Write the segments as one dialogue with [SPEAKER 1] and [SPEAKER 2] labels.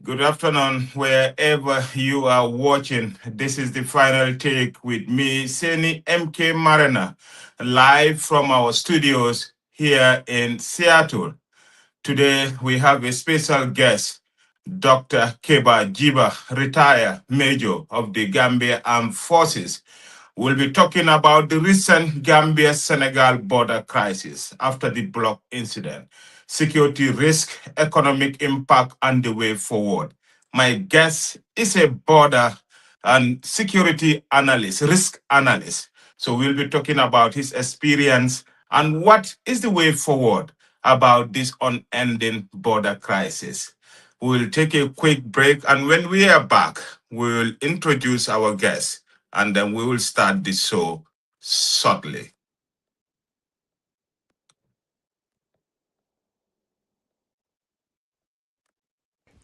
[SPEAKER 1] Good afternoon, wherever you are watching. This is the final take with me, Seni MK Mariner, live from our studios here in Seattle. Today, we have a special guest, Dr. Keba Jiba, retired major of the Gambia Armed Forces. We'll be talking about the recent Gambia-Senegal border crisis after the block incident, security risk, economic impact, and the way forward. My guest is a border and security analyst, risk analyst. So we'll be talking about his experience and what is the way forward about this unending border crisis. We'll take a quick break, and when we are back, we'll introduce our guest and then we will start the show shortly.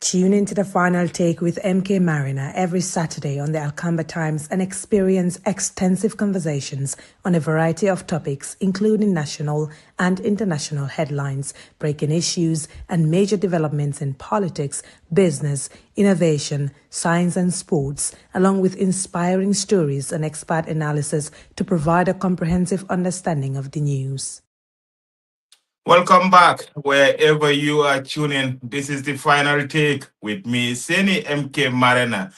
[SPEAKER 2] Tune into the final take with MK Mariner every Saturday on the Alcamba Times and experience extensive conversations on a variety of topics, including national and international headlines, breaking issues, and major developments in politics, business, innovation, science, and sports, along with inspiring stories and expert analysis to provide a comprehensive understanding of the news.
[SPEAKER 1] Welcome back, wherever you are tuning. This is the final take with me, Seni MK Marina.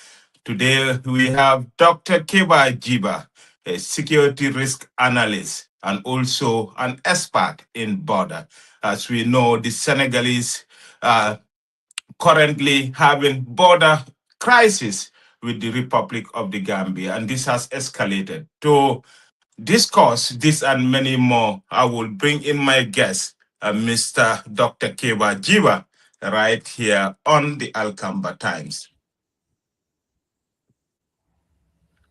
[SPEAKER 1] Today we have Dr. Keba Jiba, a security risk analyst and also an expert in border. As we know, the Senegalese are currently having border crisis with the Republic of the Gambia, and this has escalated. To discuss this and many more, I will bring in my guest, Mr. Dr. Keba Jiba, right here on the Alcamba Times.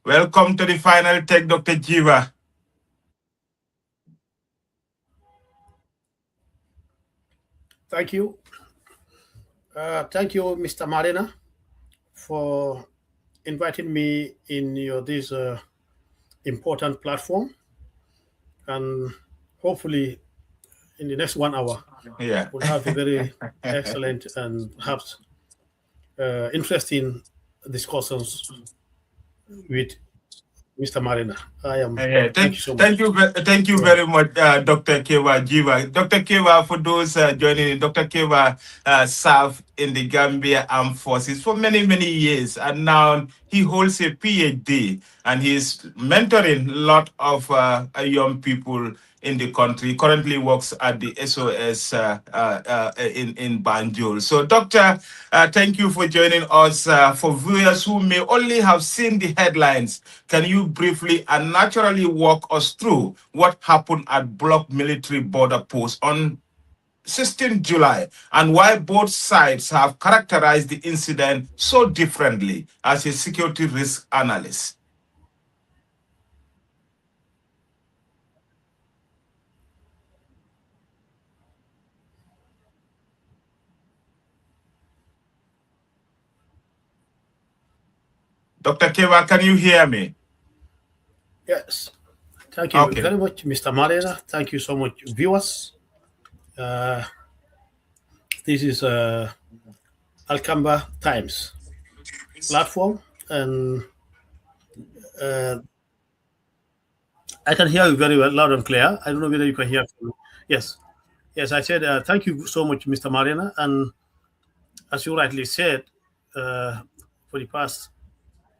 [SPEAKER 1] Welcome to the final take, Dr. Jiba.
[SPEAKER 3] Thank you. Thank you, Mr. Marina, for inviting me in this important platform. And hopefully, in the next 1 hour, we'll have a very excellent and perhaps interesting discussions with Mr. Marina.
[SPEAKER 1] Thank you so much. Thank you very much, Dr. Keba Jiva. Dr. Keba, for those joining, Dr. Keba served in the Gambia Armed Forces for many, many years, and now he holds a PhD, and he's mentoring a lot of young people in the country. He currently works at the SOS in Banjul. So, Doctor, thank you for joining us. For viewers who may only have seen the headlines, can you briefly and naturally walk us through what happened at Block Military Border Post on 16 July and why both sides have characterized the incident so differently as a security risk analyst? Dr. Keba, can you hear me?
[SPEAKER 3] Yes. Thank you very much, Mr. Marina. Thank you so much, viewers. This is Alcamba Times platform, and I can hear you very well, loud and clear. I don't know whether you can hear me. Yes. Yes, I said thank you so much, Mr. Marina. And as you rightly said, for the past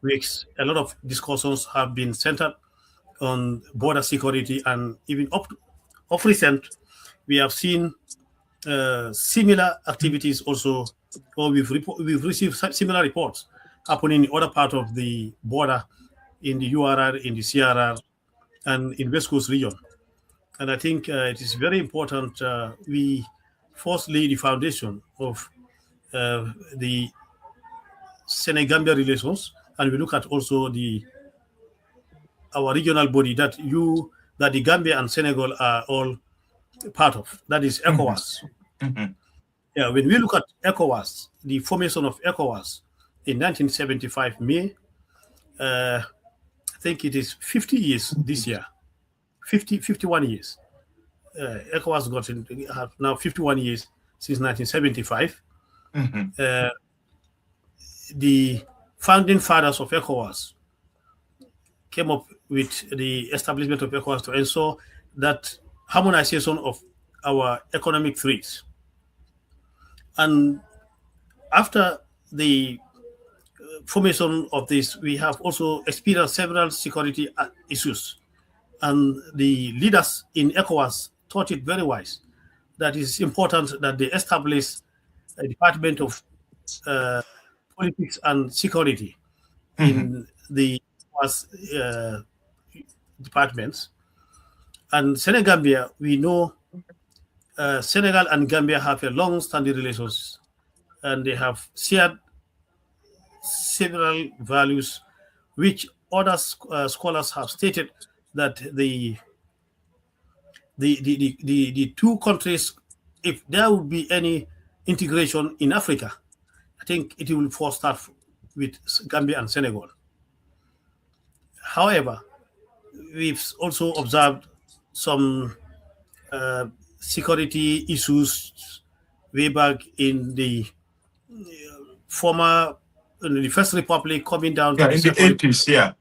[SPEAKER 3] weeks, a lot of discussions have been centered on border security, and even of recent, we have seen similar activities also, or we've received similar reports happening in other part of the border, in the URR, in the CRR, and in West Coast region. And I think it is very important we first lay the foundation of the Senegambia relations, and we look at also our regional body that the Gambia and Senegal are all part of. That is ECOWAS. Yeah, when we look at ECOWAS, the formation of ECOWAS in 1975 May, I think it is 50 years this year, 51 years. ECOWAS have now 51 years since 1975. the founding fathers of ECOWAS came up with the establishment of ECOWAS to ensure that harmonization of our economic threats. And after the formation of this, we have also experienced several security issues. And the leaders in ECOWAS thought it very wise that it's important that they establish a department of uh, politics and security
[SPEAKER 1] Mhm.
[SPEAKER 3] in the ECOWAS departments. And Senegambia, we know Senegal and Gambia have a long-standing relations, and they have shared several values, which other scholars have stated that the two countries, if there would be any integration in Africa, I think it will first start with Gambia and Senegal. However, we've also observed some uh, security issues way back in the former, in the First Republic, coming down to
[SPEAKER 1] Yeah,
[SPEAKER 3] the
[SPEAKER 1] in the
[SPEAKER 3] Second
[SPEAKER 1] 80s. Yeah.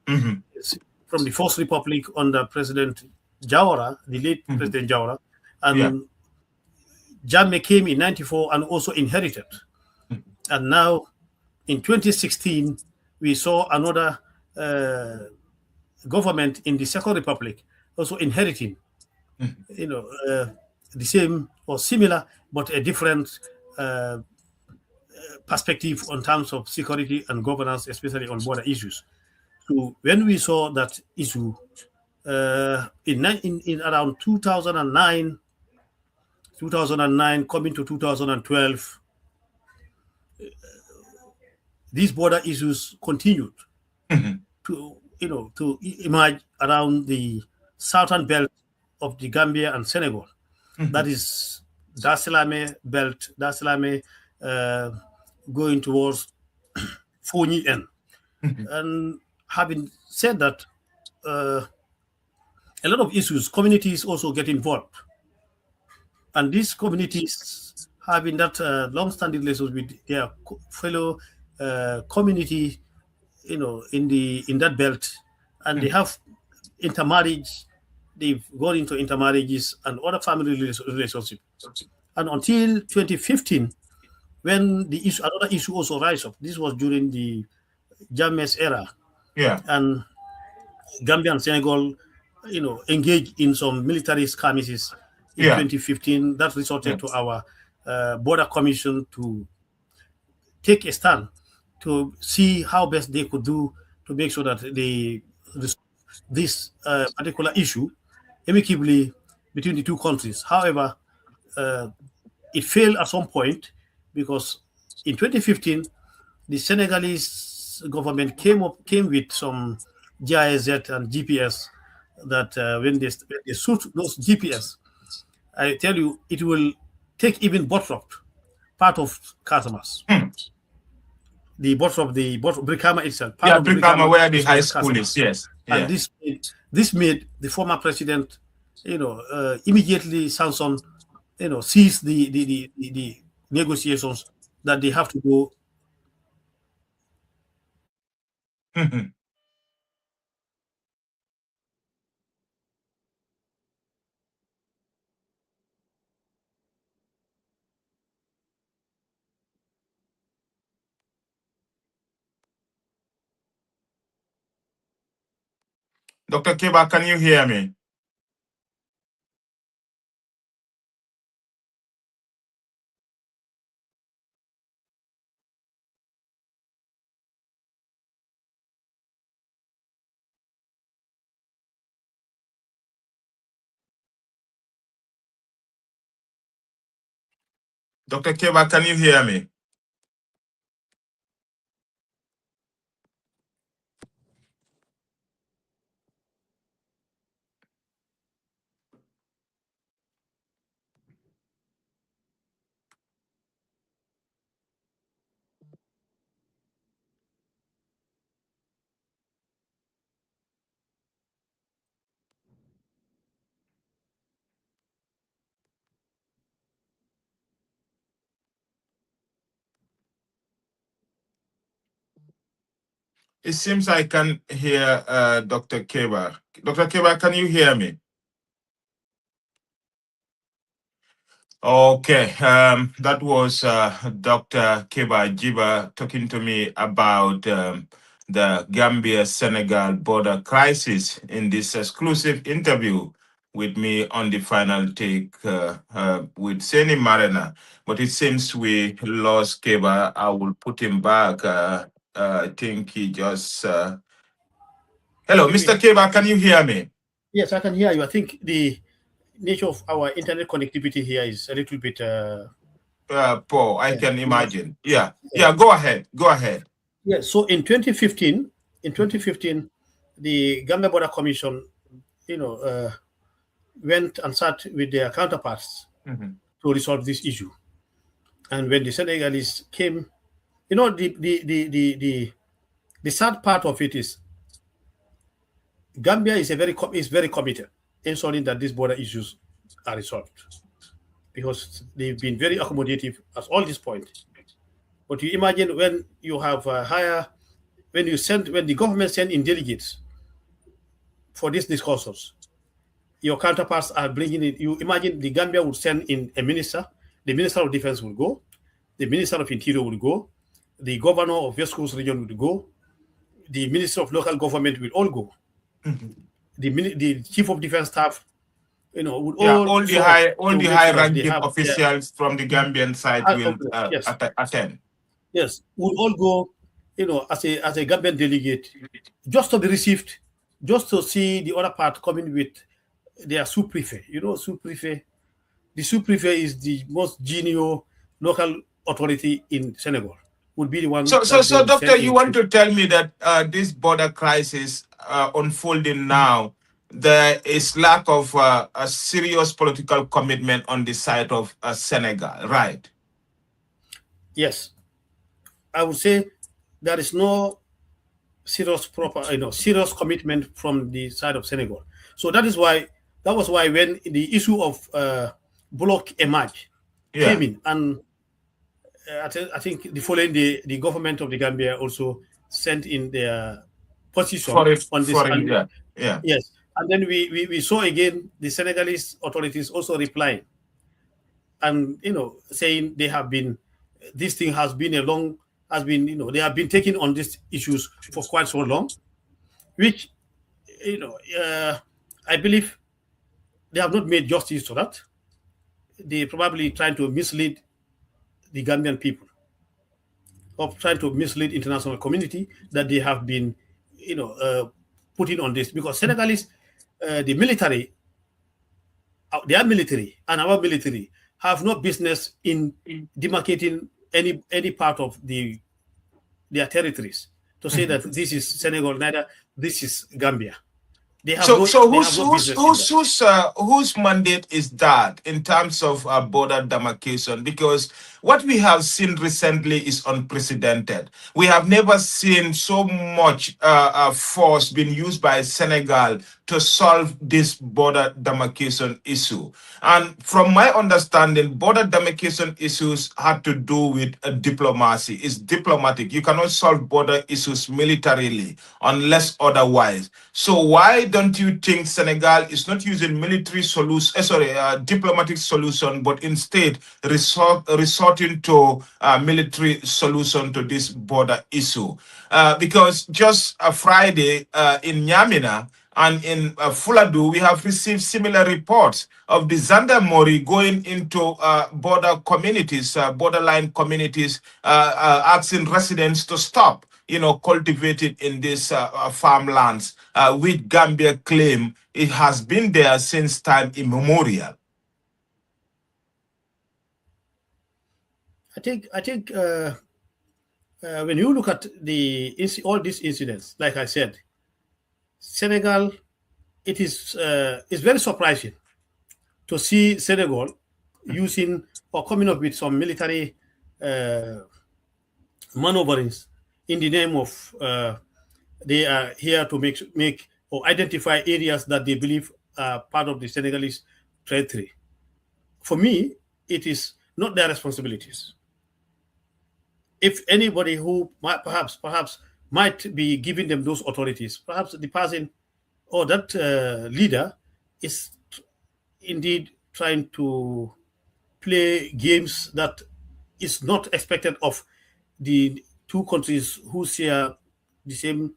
[SPEAKER 3] from the First Republic under President Jawara, the late
[SPEAKER 1] Mhm.
[SPEAKER 3] President Jawara,
[SPEAKER 1] Yeah.
[SPEAKER 3] and Jammeh came in '94 and also inherited.
[SPEAKER 1] Mhm.
[SPEAKER 3] And now in 2016, we saw another government in the Second Republic also inheriting,
[SPEAKER 1] Mhm.
[SPEAKER 3] you know, the same or similar, but a different perspective on terms of security and governance, especially on border issues. So when we saw that issue in around 2009, coming to 2012, these border issues continued
[SPEAKER 1] Mhm.
[SPEAKER 3] to emerge around the southern belt of the Gambia and Senegal. That
[SPEAKER 1] Mhm.
[SPEAKER 3] is Dasilame belt, Dasilame uh, going towards Fonyi N.
[SPEAKER 1] Mhm.
[SPEAKER 3] And having said that, uh, a lot of issues, communities also get involved. And these communities having that long-standing relations with their fellow community, in that belt, and they
[SPEAKER 1] Mhm.
[SPEAKER 3] have intermarriage. They've gone into intermarriages and other family relationship. And until 2015, when the issue, another issue also rise up. This was during the Jammeh's era,
[SPEAKER 1] Yeah.
[SPEAKER 3] and Gambia and Senegal, engaged in some military skirmishes in
[SPEAKER 1] Yeah.
[SPEAKER 3] 2015. That resulted
[SPEAKER 1] Yeah.
[SPEAKER 3] to our border commission to take a stand to see how best they could do to make sure that they resolve this particular issue amicably between the two countries. However, uh, it failed at some point because in 2015, the Senegalese government came with some GIZ and GPS that when they shoot those GPS, I tell you, it will take even Botrop, part of Casamas,
[SPEAKER 1] Hmm.
[SPEAKER 3] the Brikama itself, part
[SPEAKER 1] Yeah,
[SPEAKER 3] of the
[SPEAKER 1] Brikama,
[SPEAKER 3] Brikama
[SPEAKER 1] where the
[SPEAKER 3] is
[SPEAKER 1] high
[SPEAKER 3] called
[SPEAKER 1] school is.
[SPEAKER 3] Casamas,
[SPEAKER 1] Yes.
[SPEAKER 3] and
[SPEAKER 1] Yeah.
[SPEAKER 3] this made the former president, immediately sanction, cease the negotiations that they have to go.
[SPEAKER 1] Mhm. Dr. Keba, can you hear me? Dr. Keba, can you hear me? It seems I can hear Dr. Keba. Dr. Keba, can you hear me? Okay, that was Dr. Keba Jiba talking to me about the Gambia-Senegal border crisis in this exclusive interview with me on the final take with Seni Marina. But it seems we lost Keba. I will put him back. I think he just... Hello, Mr. Keba, can you hear me?
[SPEAKER 3] Yes, I can hear you. I think the nature of our internet connectivity here is a little bit
[SPEAKER 1] Paul, I can imagine. Yeah, go ahead.
[SPEAKER 3] Yeah, so in 2015, the Gambia Border Commission, went and sat with their counterparts to resolve this issue. And when the Senegalese came, the sad part of it is Gambia is very committed in ensuring that these border issues are resolved, because they've been very accommodative at all this point. But you imagine when you have when the government send in delegates for these discussions, your counterparts are bringing it. You imagine the Gambia would send in a minister, the Minister of Defense will go, the Minister of Interior will go, the Governor of West Coast Region will go, the Minister of Local Government will all go. The Chief of Defense Staff, would
[SPEAKER 1] all the high-ranking officials from the Gambian side will attend.
[SPEAKER 3] Yes, we'll all go, as a Gambian delegate, just to be received, just to see the other part coming with their sous-prefet. Sous-prefet. The sous-prefet is the most genial local authority in Senegal. Would be the one.
[SPEAKER 1] So, Doctor, you want to tell me that this border crisis unfolding now, there is lack of a serious political commitment on the side of Senegal, right?
[SPEAKER 3] Yes, I would say there is no serious serious commitment from the side of Senegal. So that was why when the issue of block emerged came in, and I think the following day, the government of the Gambia also sent in their position on this. Yes, and then we saw again the Senegalese authorities also replying, and saying this thing has been they have been taking on these issues for quite so long, which I believe they have not made justice to that. They probably trying to mislead the Gambian people, of trying to mislead international community that they have been, putting on this, because Senegalese, the military, their military and our military have no business in demarcating any part of their territories to say that this is Senegal, neither this is Gambia.
[SPEAKER 1] Whose mandate is that in terms of border demarcation? Because what we have seen recently is unprecedented. We have never seen so much force being used by Senegal to solve this border demarcation issue. And from my understanding, border demarcation issues had to do with diplomacy. It's diplomatic. You cannot solve border issues militarily unless otherwise. So why don't you think Senegal is not using diplomatic solution, but instead resorting to military solution to this border issue? Because just Friday in Nyamina and in Fuladu, we have received similar reports of the Zandarmori going into border communities, borderline communities, asking residents to stop cultivated in these farmlands, which Gambia claim it has been there since time immemorial.
[SPEAKER 3] I think when you look at all these incidents, like I said, Senegal, it is very surprising to see Senegal using or coming up with some military maneuverings in the name of they are here to make or identify areas that they believe are part of the Senegalese territory. For me, it is not their responsibilities. If anybody who perhaps might be giving them those authorities. Perhaps the person or that leader is indeed trying to play games that is not expected of the two countries who share the same,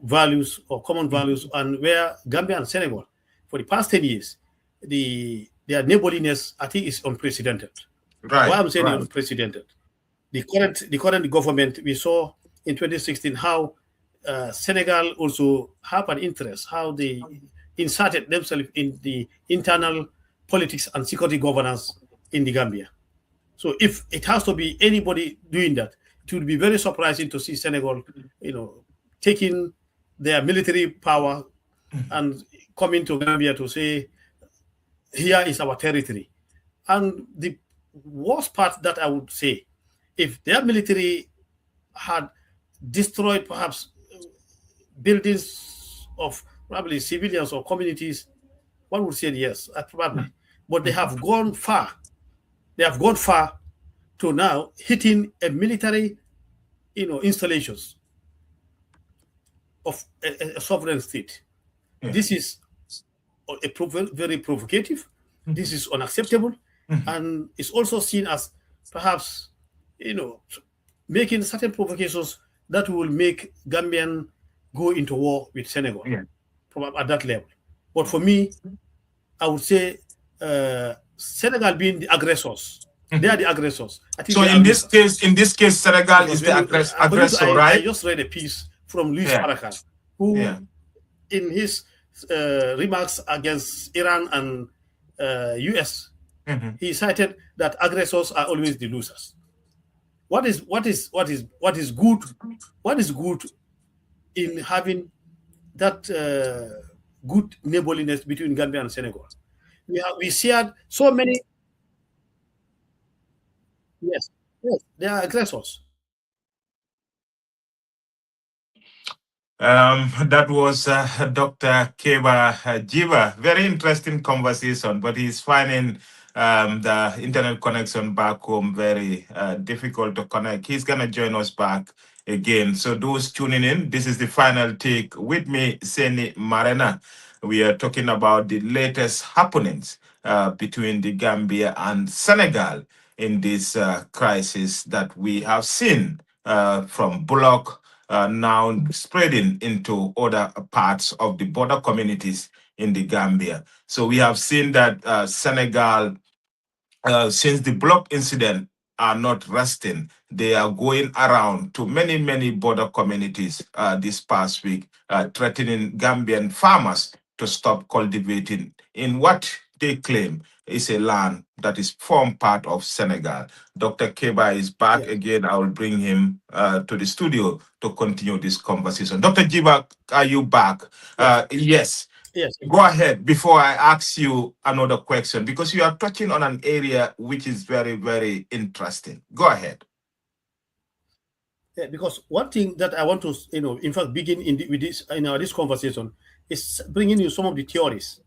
[SPEAKER 3] values or common values, and where Gambia and Senegal, for the past 10 years, their neighborliness, I think, is unprecedented. Why I'm saying unprecedented? The current government, we saw in 2016 how Senegal also have an interest, how they inserted themselves in the internal politics and security governance in the Gambia. So if it has to be anybody doing that, it would be very surprising to see Senegal, taking their military power and coming to Gambia to say, here is our territory. And the worst part that I would say, if their military had destroyed perhaps buildings of probably civilians or communities, one would say yes, probably. But they have gone far. They have gone far to now hitting a military, installations of a sovereign state. This is very provocative. This is unacceptable, and it's also seen as perhaps, making certain provocations that will make Gambian go into war with Senegal, probably at that level. But for me, I would say Senegal being the aggressors. They are the aggressors. I think
[SPEAKER 1] so in this case, Senegal is the aggressor, right?
[SPEAKER 3] I just read a piece from Luis Farrakhan, who, in his remarks against Iran and US, he cited that aggressors are always the losers. What is good? What is good in having that good neighborliness between Gambia and Senegal? We shared so many. Yes, they are aggressors.
[SPEAKER 1] That was Dr. Keba Jiva. Very interesting conversation, but he's finding the internet connection back home very difficult to connect. He's going to join us back again. So those tuning in, this is the final take with me, Seni Marena. We are talking about the latest happenings between the Gambia and Senegal in this crisis that we have seen from Bullock now spreading into other parts of the border communities in the Gambia. So we have seen that Senegal, since the Block incident, are not resting. They are going around to many border communities this past week, threatening Gambian farmers to stop cultivating in what they claim is a land that is form part of Senegal. Dr. Keba is back again. I will bring him to the studio to continue this conversation. Dr. Jiba, are you back? Yes.
[SPEAKER 3] Yes.
[SPEAKER 1] Go ahead before I ask you another question, because you are touching on an area which is very interesting. Go ahead.
[SPEAKER 3] Yeah, because one thing that I want to, in fact, begin with this this conversation is bringing you some of the theories.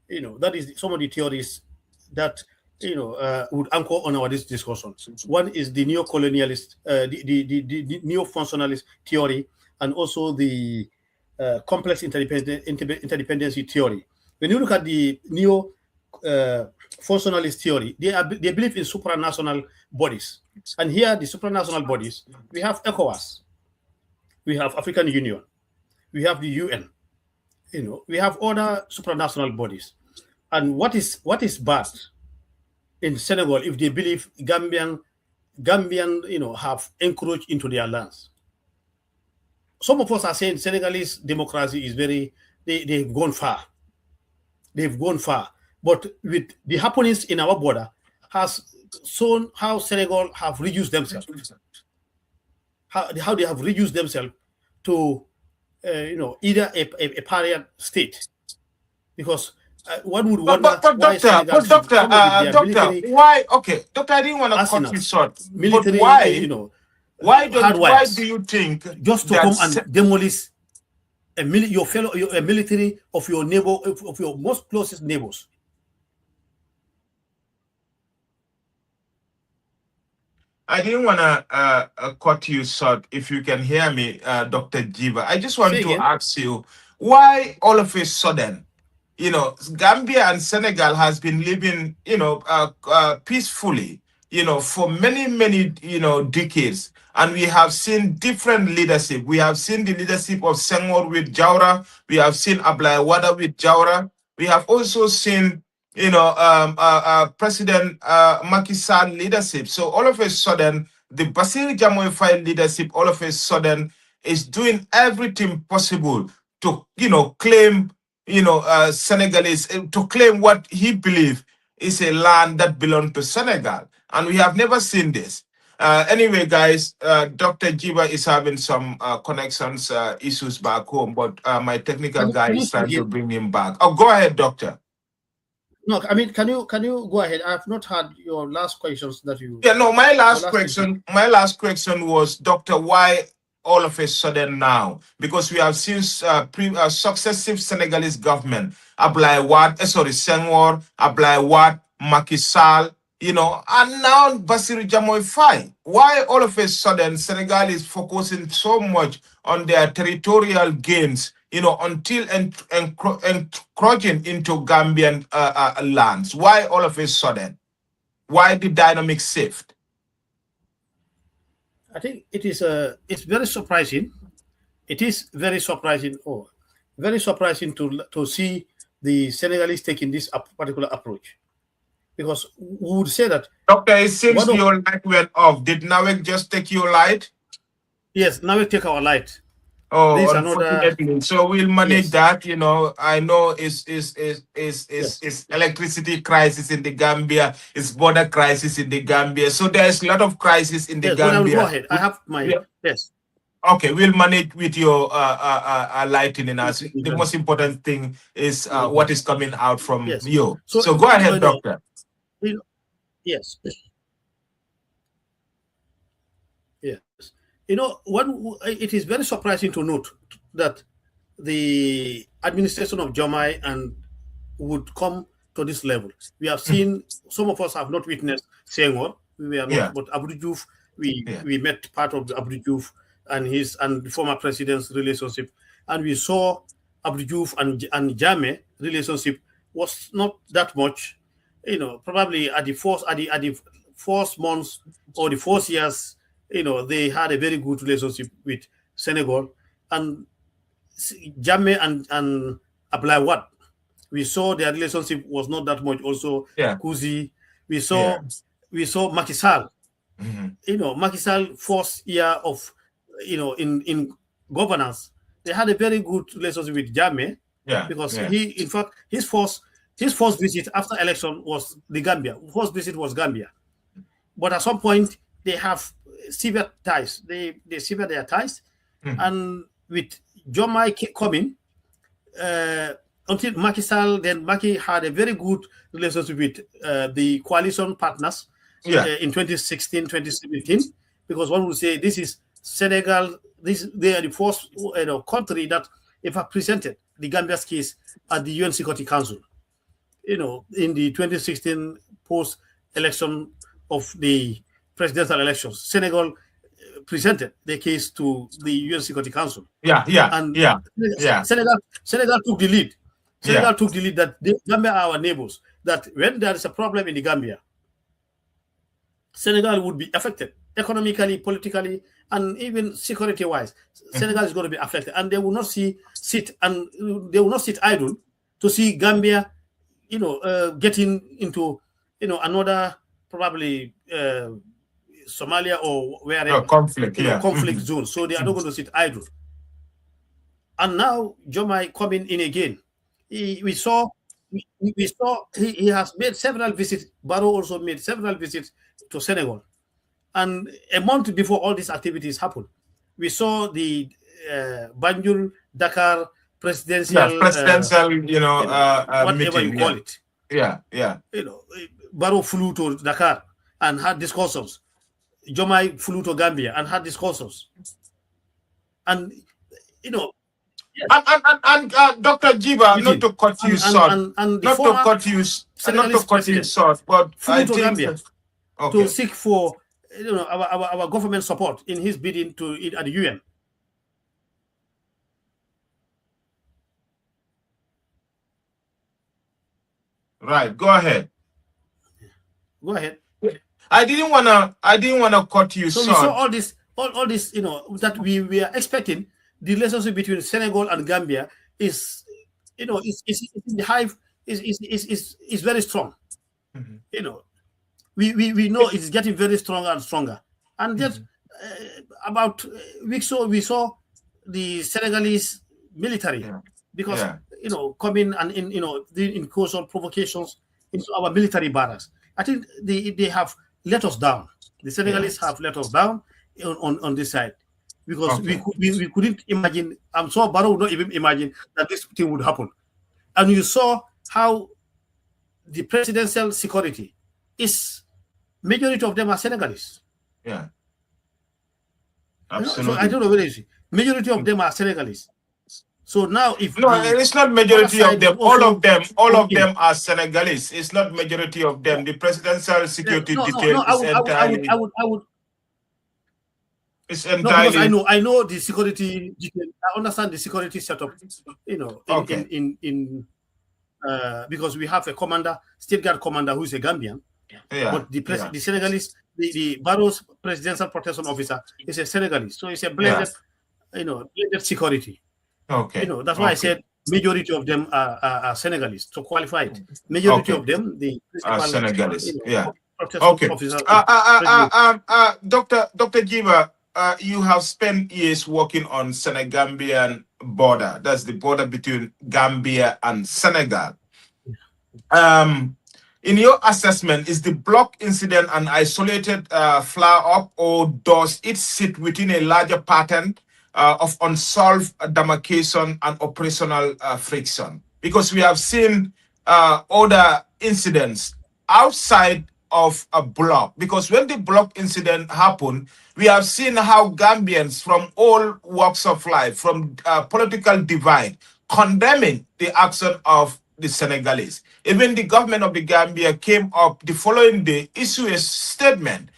[SPEAKER 3] That is some of the theories that would anchor on our discussion. One is the neo-colonialist, the neo-functionalist theory, and also the complex interdependency theory. When you look at the neo-functionalist theory, they believe in supranational bodies. And here, the supranational bodies, we have ECOWAS, we have African Union, we have the UN, we have other supranational bodies. And what is bad in Senegal if they believe Gambian, have encroached into their lands? Some of us are saying Senegalese democracy is they've gone far. They've gone far. But with the happenings in our border has shown how Senegal have reduced themselves. How they have reduced themselves to, either a pariah state. Because one would wonder
[SPEAKER 1] Doctor, why? Okay, Doctor, I didn't want to cut you short.
[SPEAKER 3] Military,
[SPEAKER 1] but why? Why do you think
[SPEAKER 3] just to come and demolish a military of your neighbor, of your most closest neighbors?
[SPEAKER 1] I didn't want to cut you short. If you can hear me, Dr. Jiva, I just want
[SPEAKER 3] Say
[SPEAKER 1] to
[SPEAKER 3] again.
[SPEAKER 1] ask you why all of a sudden, Gambia and Senegal has been living, peacefully, for many, many, decades. And we have seen different leadership. We have seen the leadership of Senghor with Jaura. We have seen Ablai Wada with Jaura. We have also seen, President Macky Sall leadership. So all of a sudden, the Basir Jamoy Faye leadership, all of a sudden, is doing everything possible to, claim Senegalese to claim what he believes is a land that belongs to Senegal. And we have never seen this. Anyway, guys, Dr. Jiba is having some connections issues back home, but my technical guy
[SPEAKER 3] Can you
[SPEAKER 1] is trying to
[SPEAKER 3] again?
[SPEAKER 1] bring him back. Oh, go ahead, Doctor.
[SPEAKER 3] No, I mean, can you go ahead? I have not heard your last questions that you.
[SPEAKER 1] Yeah, no, my last question was, Doctor, why all of a sudden now? Because we have seen successive Senegalese government, Senghor, Ablai Wade, Macky Sall, and now Bassirou Diomaye Faye. Why all of a sudden Senegal is focusing so much on their territorial gains, until encroaching into Gambian lands? Why all of a sudden? Why the dynamic shift?
[SPEAKER 3] I think it is it's very surprising. It is very surprising, very surprising to see the Senegalese taking this particular approach, because we would say that.
[SPEAKER 1] Doctor, it seems your light went off. Did Nawek just take your light?
[SPEAKER 3] Yes, Nawek take our light.
[SPEAKER 1] Oh, unfortunately. So we'll manage that. I know it's electricity crisis in the Gambia, it's border crisis in the Gambia. So there's a lot of crisis in the Gambia.
[SPEAKER 3] But I will go ahead. I have my yes.
[SPEAKER 1] Okay, we'll manage with your lightning us. The most important thing is what is coming out from you. So go ahead, Doctor.
[SPEAKER 3] Yes. Yes. It is very surprising to note that the administration of Diomaye and would come to this level. We have seen, some of us have not witnessed Senghor. We are not, but Abdou Diouf, we met part of Abdou Diouf and the former president's relationship, and we saw Abdou Diouf and Jammeh relationship was not that much. Probably at the first months or the first years, they had a very good relationship with Senegal, and Jammeh and Ablai Wade, we saw their relationship was not that much. Also, Kuzi, we saw Macky Sall. Macky Sall first year of in governance, they had a very good relationship with Jammeh, because he, in fact, his first visit after election was the Gambia. First visit was Gambia, but at some point they have severed ties. They sever their ties, and with Diomaye coming, until Macky Sall, then Macky had a very good relationship with the coalition partners in 2016, 2017, because one would say this is Senegal. They are the first country that ever presented the Gambia's case at the UN Security Council. In the 2016 post-election of the presidential elections, Senegal presented the case to the UN Security Council. Senegal took the lead. Senegal took the lead that Gambia are our neighbors, that when there is a problem in the Gambia, Senegal would be affected economically, politically, and even security-wise. Senegal is going to be affected, and they will not sit idle to see Gambia, getting into, another probably Somalia or wherever conflict zone. So they are not going to sit idle. And now Diomaye coming in again. We saw he has made several visits. Barrow also made several visits to Senegal. And a month before all these activities happened, we saw the Banjul Dakar presidential
[SPEAKER 1] whatever
[SPEAKER 3] meeting, you call it. Barrow flew to Dakar and had discussions. Diomaye flew to Gambia and had discussions. And
[SPEAKER 1] Dr. Jiba, not to cut you short, but
[SPEAKER 3] flew to Gambia to seek for our government support in his bidding to at the UN.
[SPEAKER 1] Right. Go ahead.
[SPEAKER 3] Go ahead.
[SPEAKER 1] I didn't wanna cut you
[SPEAKER 3] so
[SPEAKER 1] short.
[SPEAKER 3] We saw all this, that we are expecting. The relationship between Senegal and Gambia is, is the hive is very strong. We know it's getting very stronger and stronger. And just about a week so we saw the Senegalese military, because coming and in course of provocations into our military barracks. I think they have let us down. The Senegalese have let us down on this side, because we couldn't imagine. I'm sure Barrow would not even imagine that this thing would happen. And you saw how the presidential security is, majority of them are Senegalese.
[SPEAKER 1] Yeah. Absolutely.
[SPEAKER 3] So I don't know where it is. Majority of them are Senegalese. So now, if
[SPEAKER 1] it's not majority of them, all of them are Senegalese. It's not majority of them. The presidential security detail is entirely. It's entirely.
[SPEAKER 3] No, because I know the security detail. I understand the security setup. Because we have a commander, state guard commander, who is a Gambian.
[SPEAKER 1] Yeah.
[SPEAKER 3] But the Senegalese, the Barrow's presidential protection officer is a Senegalese. So it's a blended, blended security.
[SPEAKER 1] Okay.
[SPEAKER 3] That's why I said majority of them are Senegalese. To qualify it, majority of them
[SPEAKER 1] are Senegalese.
[SPEAKER 3] Okay.
[SPEAKER 1] Dr. Jiba, you have spent years working on Senegambian border. That's the border between Gambia and Senegal. In your assessment, is the block incident an isolated flare-up, or does it sit within a larger pattern of unsolved demarcation and operational friction? Because we have seen other incidents outside of a block. Because when the block incident happened, we have seen how Gambians from all walks of life, from political divide, condemning the action of the Senegalese. Even the government of the Gambia came up the following day, issued a statement,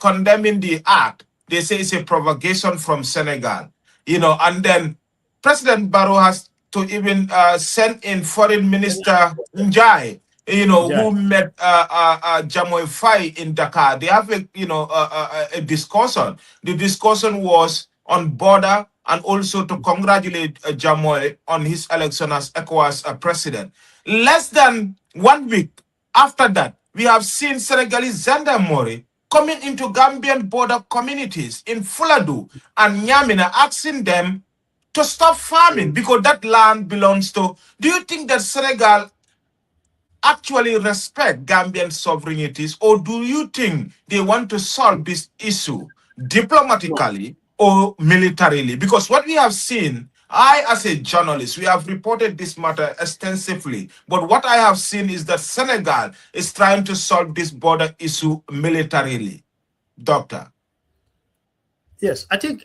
[SPEAKER 1] condemning the act. They say it's a provocation from Senegal, and then President Barrow has to even send in Foreign Minister Njai, who met Jamoy Faye in Dakar. They have a discussion. The discussion was on border, and also to congratulate Jamoy on his election as ECOWAS president. Less than 1 week after that, we have seen Senegalese gendarmerie coming into Gambian border communities in Fuladu and Nyamina, asking them to stop farming because that land belongs to. Do you think that Senegal actually respect Gambian sovereignties, or do you think they want to solve this issue diplomatically or militarily? Because what we have seen, I as a journalist, we have reported this matter extensively, but what I have seen is that Senegal is trying to solve this border issue militarily. Doctor.
[SPEAKER 3] Yes, I think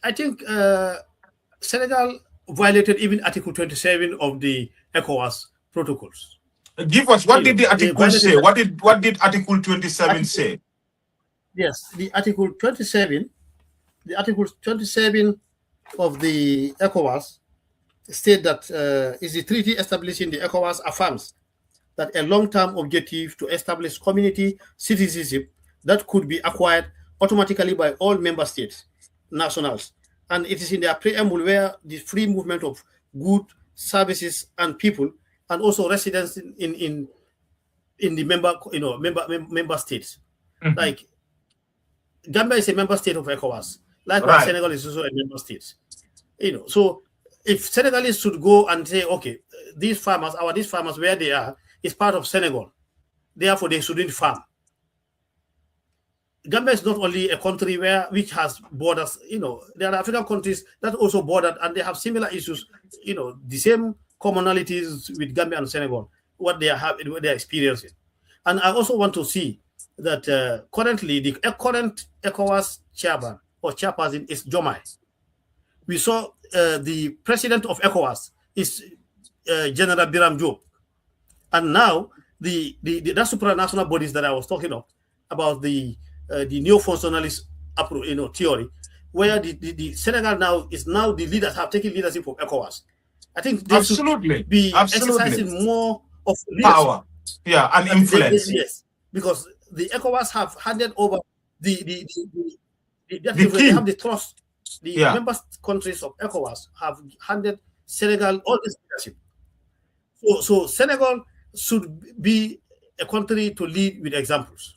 [SPEAKER 3] Senegal violated even Article 27 of the ECOWAS protocols.
[SPEAKER 1] Give us, what did the article say? What did Article 27 say?
[SPEAKER 3] Yes, the Article 27 of the ECOWAS state that is the treaty establishing the ECOWAS affirms that a long-term objective to establish community citizenship that could be acquired automatically by all member states, nationals. And it is in their preamble where the free movement of goods, services, and people, and also residents in the member states. Like Gambia is a member state of ECOWAS. Likewise, Senegal is also a member state. So if Senegalese should go and say, okay, these farmers where they are is part of Senegal, therefore they shouldn't farm. Gambia is not only a country which has borders. There are African countries that also border, and they have similar issues. The same commonalities with Gambia and Senegal, what they are experiencing. And I also want to see that currently the current ECOWAS chairman or chairperson is Jomai. We saw the president of ECOWAS is General Biram Diop, and now the supranational bodies that I was talking about the the neo-functionalist approach, theory, where the Senegal now is the leaders have taken leadership of ECOWAS. I think they should be exercising more of leadership.
[SPEAKER 1] Power, and influence.
[SPEAKER 3] Yes, because the ECOWAS have handed over they have the trust. The member countries of ECOWAS have handed Senegal all this leadership. So Senegal should be a country to lead with examples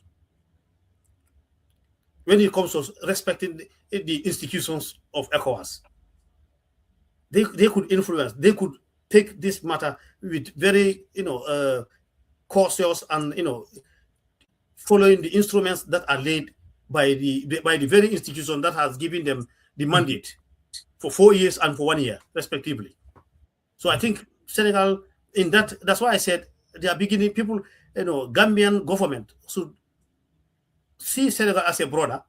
[SPEAKER 3] when it comes to respecting the institutions of ECOWAS. They could influence. They could take this matter with very cautious and following the instruments that are laid by the very institution that has given them the mandate for 4 years and for 1 year, respectively. So I think Senegal, that's why I said they are beginning. People, Gambian government should see Senegal as a brother,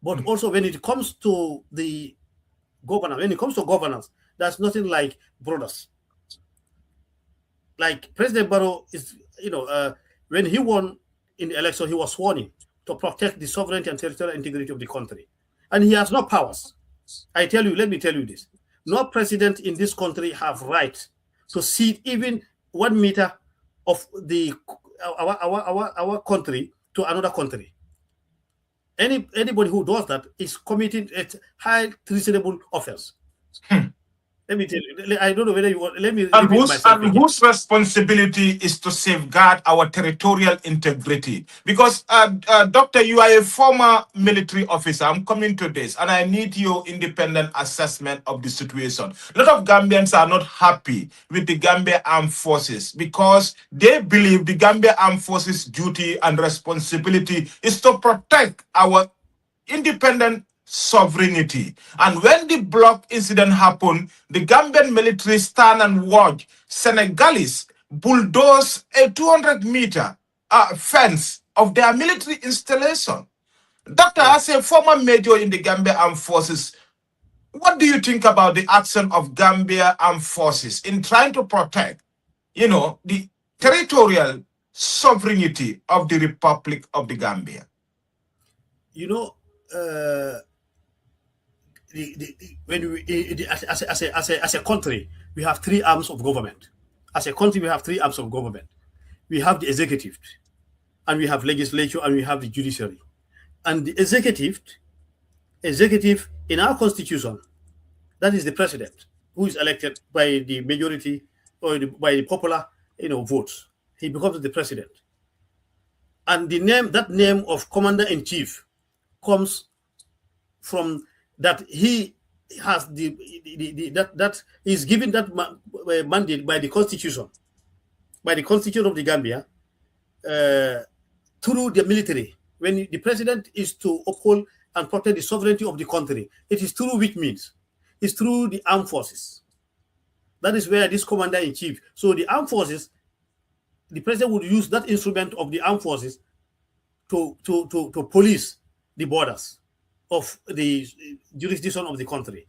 [SPEAKER 3] but also when it comes to the governance, there's nothing like brothers. Like President Barrow is, when he won in the election, he was sworn in to protect the sovereignty and territorial integrity of the country, and he has no powers. Let me tell you this: no president in this country have right to cede even 1 meter of our country to another country. Anybody who does that is committing a high treasonable offense. Let me tell you. I don't know whether you want. Let me.
[SPEAKER 1] And whose responsibility is to safeguard our territorial integrity? Because, Doctor, you are a former military officer. I'm coming to this, and I need your independent assessment of the situation. A lot of Gambians are not happy with the Gambia Armed Forces because they believe the Gambia Armed Forces' duty and responsibility is to protect our independent sovereignty. And when the block incident happened, the Gambian military stand and watch Senegalese bulldoze a 200-meter fence of their military installation. Doctor, as a former major in the Gambia Armed Forces, what do you think about the action of Gambia Armed Forces in trying to protect, the territorial sovereignty of the Republic of the Gambia?
[SPEAKER 3] As a country, we have 3 arms of government. As a country, we have 3 arms of government. We have the executive, and we have legislature, and we have the judiciary. And the executive in our constitution, that is the president, who is elected by the majority or by the popular, votes. He becomes the president. And that name of commander-in-chief comes from that he has that is given that mandate by the constitution of the Gambia through the military. When the president is to uphold and protect the sovereignty of the country, it is through which means it's through the armed forces. That is where this commander-in-chief. So the armed forces, the president would use that instrument of the armed forces to police the borders of the jurisdiction of the country.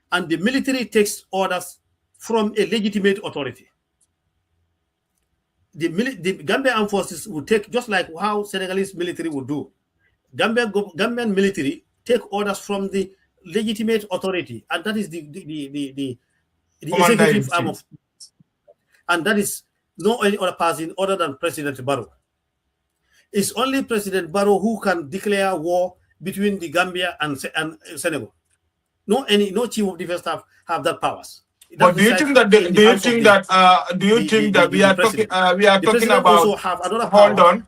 [SPEAKER 3] And the military takes orders from a legitimate authority. The Gambian Armed Forces would take, just like how Senegalese military would do. Gambian military take orders from the legitimate authority, and that is the executive arm of, and that is no any other person other than President Barrow. It's only President Barrow who can declare war between the Gambia and Senegal. No chief of defense staff have that powers.
[SPEAKER 1] But do you think that we are talking about? Hold on.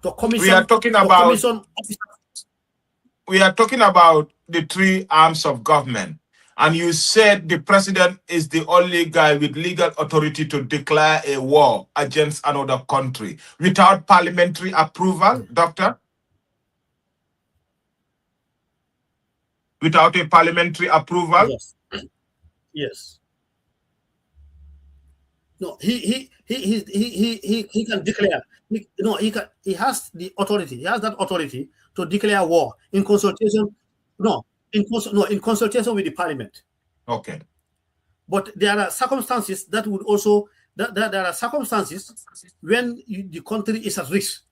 [SPEAKER 1] We are talking about the 3 arms of government, and you said the president is the only guy with legal authority to declare a war against another country without parliamentary approval, Doctor. Without a parliamentary approval?
[SPEAKER 3] Yes. No, he can declare. He has the authority. He has that authority to declare war in consultation. In consultation with the parliament.
[SPEAKER 1] Okay.
[SPEAKER 3] But there are circumstances that would also there are circumstances when the country is at risk.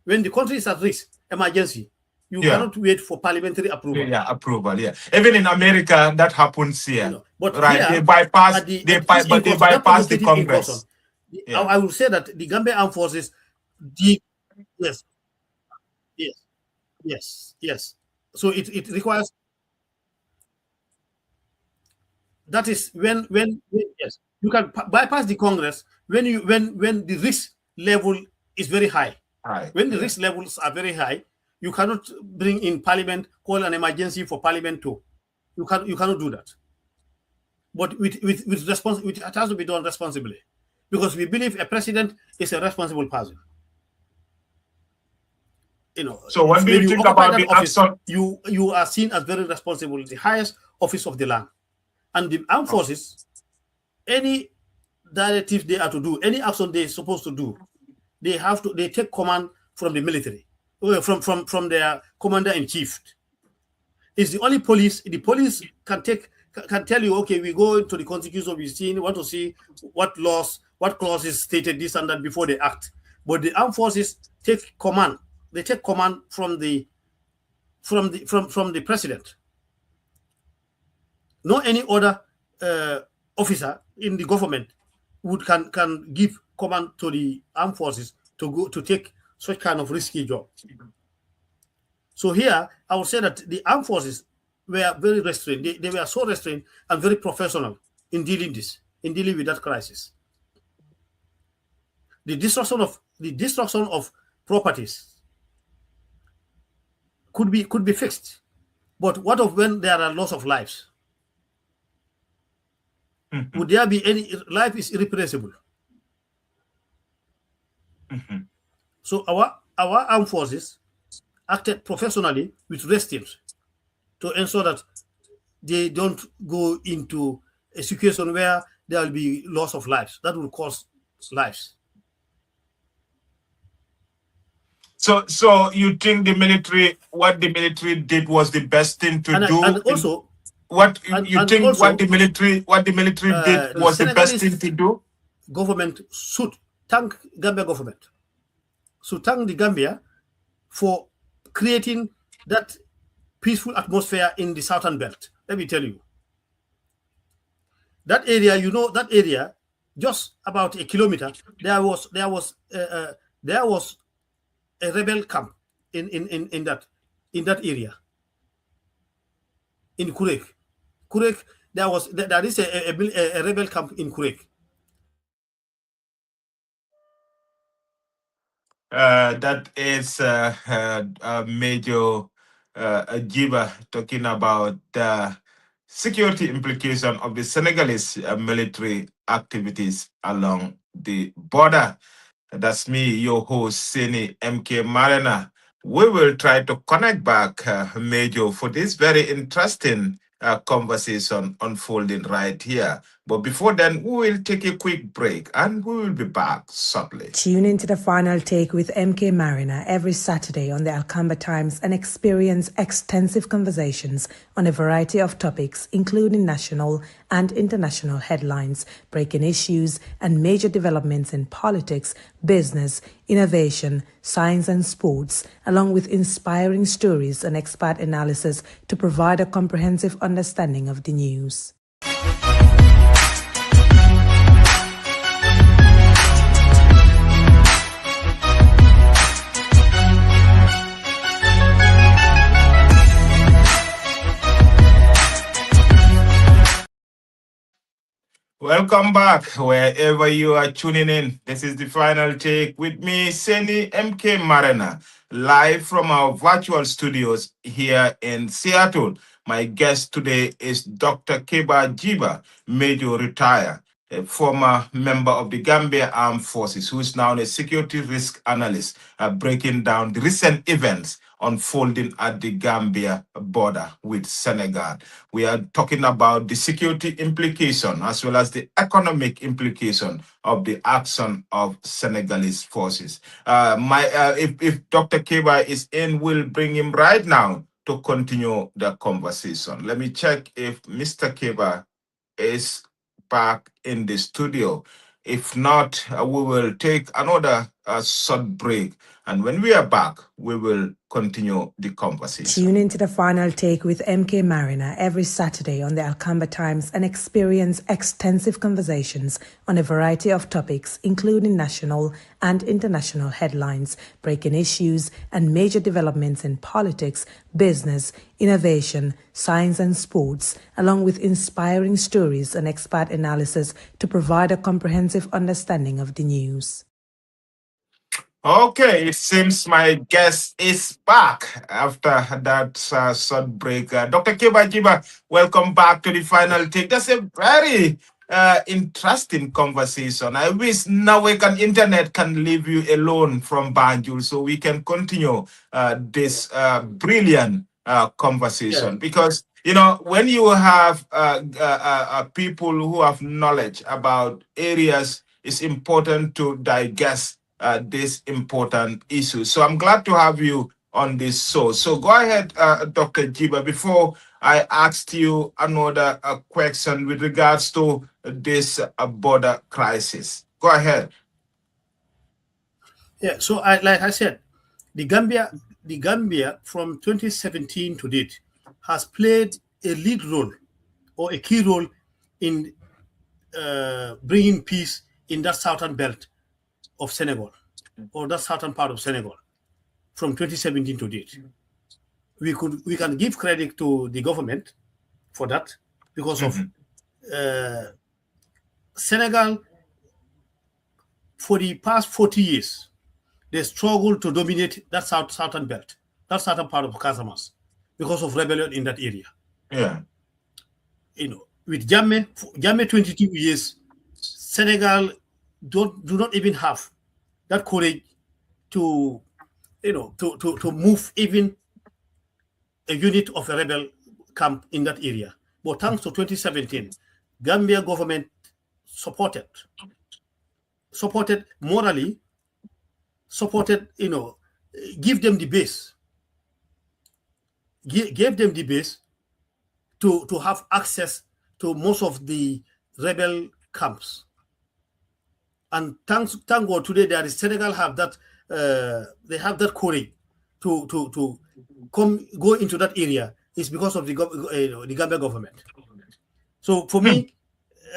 [SPEAKER 3] When the country is at risk, emergency, You cannot wait for parliamentary approval.
[SPEAKER 1] Yeah, approval. Yeah, even in America that happens here.
[SPEAKER 3] But
[SPEAKER 1] right,
[SPEAKER 3] here,
[SPEAKER 1] they bypass. They bypass the Congress.
[SPEAKER 3] I will say that the Gambia Armed Forces did. Yes, yes, yes. So it requires. That is when yes, you can bypass the Congress when the risk level is very high. When the risk levels are very high, you cannot bring in Parliament, call an emergency for Parliament too. You cannot do that. But with it has to be done responsibly, because we believe a president is a responsible person.
[SPEAKER 1] So when you think about the
[SPEAKER 3] office, you are seen as very responsible, the highest office of the land. And the armed forces, any directive they are to do, any action they're supposed to do, they take command from the military, from their commander in chief. It's the only police. The police can tell you, okay, we go into the constitution, we want to see what laws, what clauses stated this and that before they act. But the armed forces take command. They take command from the president. No any other officer in the government can give command to the armed forces to take such kind of risky job. So here, I would say that the armed forces were very restrained. They were so restrained and very professional in dealing with that crisis. The destruction of properties could be fixed, but what of when there are loss of lives? Would there be any? Life is irreplaceable. So our armed forces acted professionally with restraint to ensure that they don't go into a situation where there will be loss of lives. That will cost lives.
[SPEAKER 1] So you think what the military did was the best thing to do?
[SPEAKER 3] And also,
[SPEAKER 1] what the military did was the best thing to do?
[SPEAKER 3] Government should thank Gambia government. So thank the Gambia for creating that peaceful atmosphere in the southern belt. Let me tell you. That area, just about a kilometer, there was a rebel camp in that area. In Kurek, there is a rebel camp in Kurek.
[SPEAKER 1] That is a major Jiba talking about the security implication of the Senegalese military activities along the border. That's me, your host, Seni MK Marina. We will try to connect back, Major, for this very interesting conversation unfolding right here. But before then, we will take a quick break and we will be back shortly.
[SPEAKER 2] Tune into the Final Take with MK Marina every Saturday on the Alcamba Times and experience extensive conversations on a variety of topics, including national and international headlines, breaking issues, and major developments in politics, business, innovation, science, and sports, along with inspiring stories and expert analysis to provide a comprehensive understanding of the news.
[SPEAKER 1] Welcome back, wherever you are tuning in. This is the Final Take with me, Seni MK Marina, live from our virtual studios here in Seattle. My guest today is Dr. Keba Jiba, Major Retire, a former member of the Gambia Armed Forces, who is now a security risk analyst, breaking down the recent events unfolding at the Gambia border with Senegal. We are talking about the security implication as well as the economic implication of the action of Senegalese forces. If Dr. Keba is in, we'll bring him right now to continue the conversation. Let me check if Mr. Keba is back in the studio. If not, we will take another a short break. And when we are back, we will continue the conversation.
[SPEAKER 2] Tune into the final take with MK Mariner every Saturday on the Alcamba Times and experience extensive conversations on a variety of topics, including national and international headlines, breaking issues, and major developments in politics, business, innovation, science, and sports, along with inspiring stories and expert analysis to provide a comprehensive understanding of the news.
[SPEAKER 1] Okay, it seems my guest is back after that short break. Dr. Kiba, welcome back to the final take. That's a very interesting conversation. I wish Nawekan Internet can leave you alone from Banjul so we can continue this brilliant conversation. Because, you know, when you have people who have knowledge about areas, it's important to digest this important issue. So I'm glad to have you on this show. So go ahead, Dr. Jiba, before I asked you another question with regards to this border crisis. Go ahead.
[SPEAKER 3] Yeah, so like I said, the Gambia from 2017 to date has played a lead role or a key role in bringing peace in that southern belt of Senegal, or that southern part of Senegal, from 2017 to date. We can give credit to the government for that because of Senegal. For the past 40 years, they struggled to dominate that southern belt, that southern part of Casamance, because of rebellion in that area.
[SPEAKER 1] Yeah.
[SPEAKER 3] You know, with Jammeh 22 years, Senegal do not even have that courage to, you know, to move even a unit of a rebel camp in that area. But thanks to 2017, Gambia government supported morally, supported, you know, give them the base, gave them the base to have access to most of the rebel camps. And thank God today there is Senegal have that they have that courage to go into that area. It's because of the Gambia government. So for me,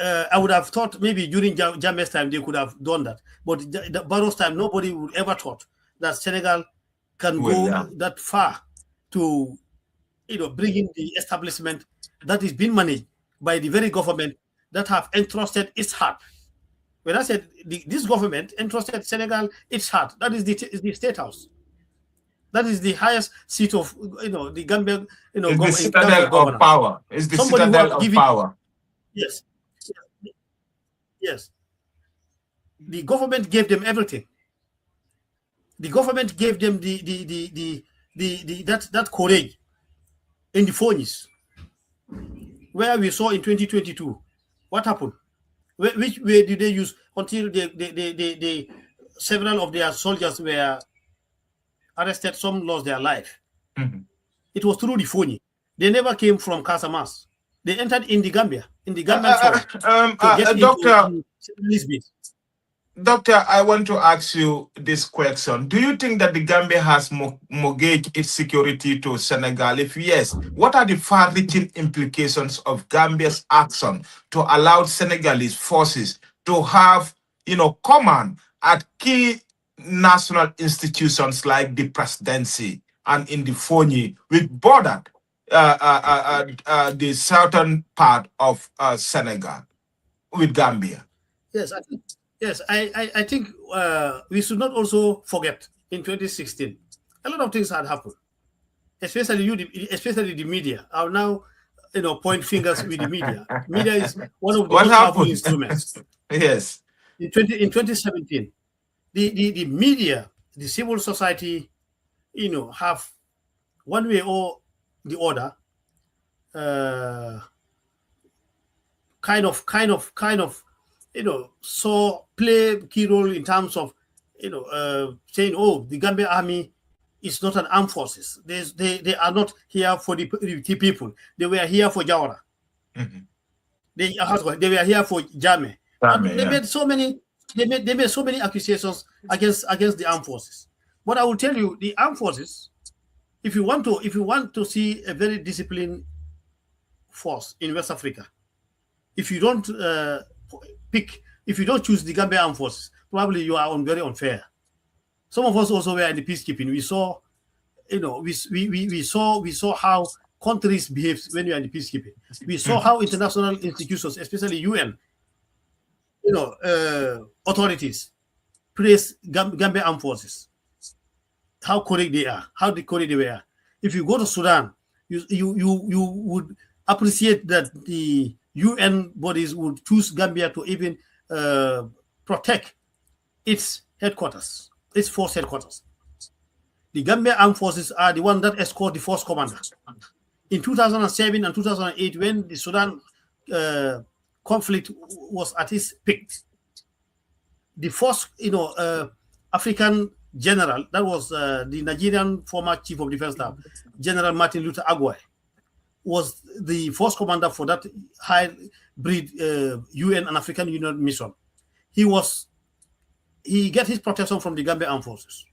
[SPEAKER 3] I would have thought maybe during Jammeh's time they could have done that, but the Barrow's time nobody would ever thought that Senegal can go that far to, you know, bring in the establishment that is being managed by the very government that have entrusted its heart. When I said this government entrusted Senegal its heart, that is the State House. That is the highest seat of, you know, the Gambia, you know,
[SPEAKER 1] it's the citadel of power. It's the citadel of power. Yes.
[SPEAKER 3] Yes. The government gave them everything. The government gave them that courage in the phonies. Where we saw in 2022, what happened? Which way did they use until they several of their soldiers were arrested, some lost their life. It was through the phony. They never came from Casamance. They entered in the Gambia,
[SPEAKER 1] Doctor, I want to ask you this question. Do you think that the Gambia has mortgaged its security to Senegal? If yes, what are the far-reaching implications of Gambia's action to allow Senegalese forces to have, you know, command at key national institutions like the presidency and in the Fonyi, with bordered the southern part of Senegal with Gambia?
[SPEAKER 3] Yes, I think we should not also forget in 2016, a lot of things had happened, especially the media are now, you know, point fingers with the media. Media is one of the most powerful instruments.
[SPEAKER 1] Yes.
[SPEAKER 3] In 2017, the media, the civil society, you know, have one way or the other kind of, you know, so play a key role in terms of, you know, saying, oh, the Gambia army is not an armed forces. They are not here for the people. They were here for Jawara. They were here for Jammeh. They made so many accusations against the armed forces. But I will tell you, the armed forces, if you want to see a very disciplined force in West Africa, if you don't if you don't choose the Gambia armed forces, probably you are very unfair. Some of us also were in the peacekeeping. We saw, we saw how countries behave when you are in the peacekeeping. We saw how international institutions, especially UN, authorities, praise Gambia armed forces. How correct they are, how correct they were. If you go to Sudan, you would appreciate that the UN bodies would choose Gambia to even protect its headquarters, its force headquarters. The Gambia armed forces are the one that escort the force commander. In 2007 and 2008, when the Sudan conflict was at its peak, the first, African general, that was the Nigerian former chief of defense staff, General Martin Luther Agwai, was the force commander for that hybrid UN and African Union mission. He get his protection from the Gambia armed forces.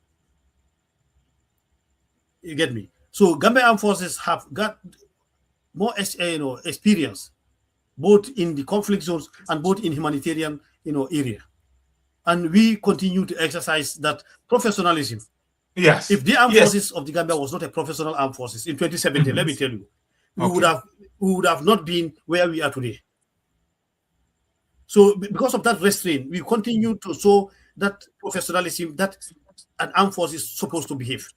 [SPEAKER 3] You get me? So Gambia armed forces have got more experience, both in the conflict zones and both in humanitarian area. And we continue to exercise that professionalism.
[SPEAKER 1] Yes.
[SPEAKER 3] If the armed forces of the Gambia was not a professional armed forces in 2017, let me tell you, we would have not been where we are today. So because of that restraint, we continue to show that professionalism that an armed force is supposed to behave.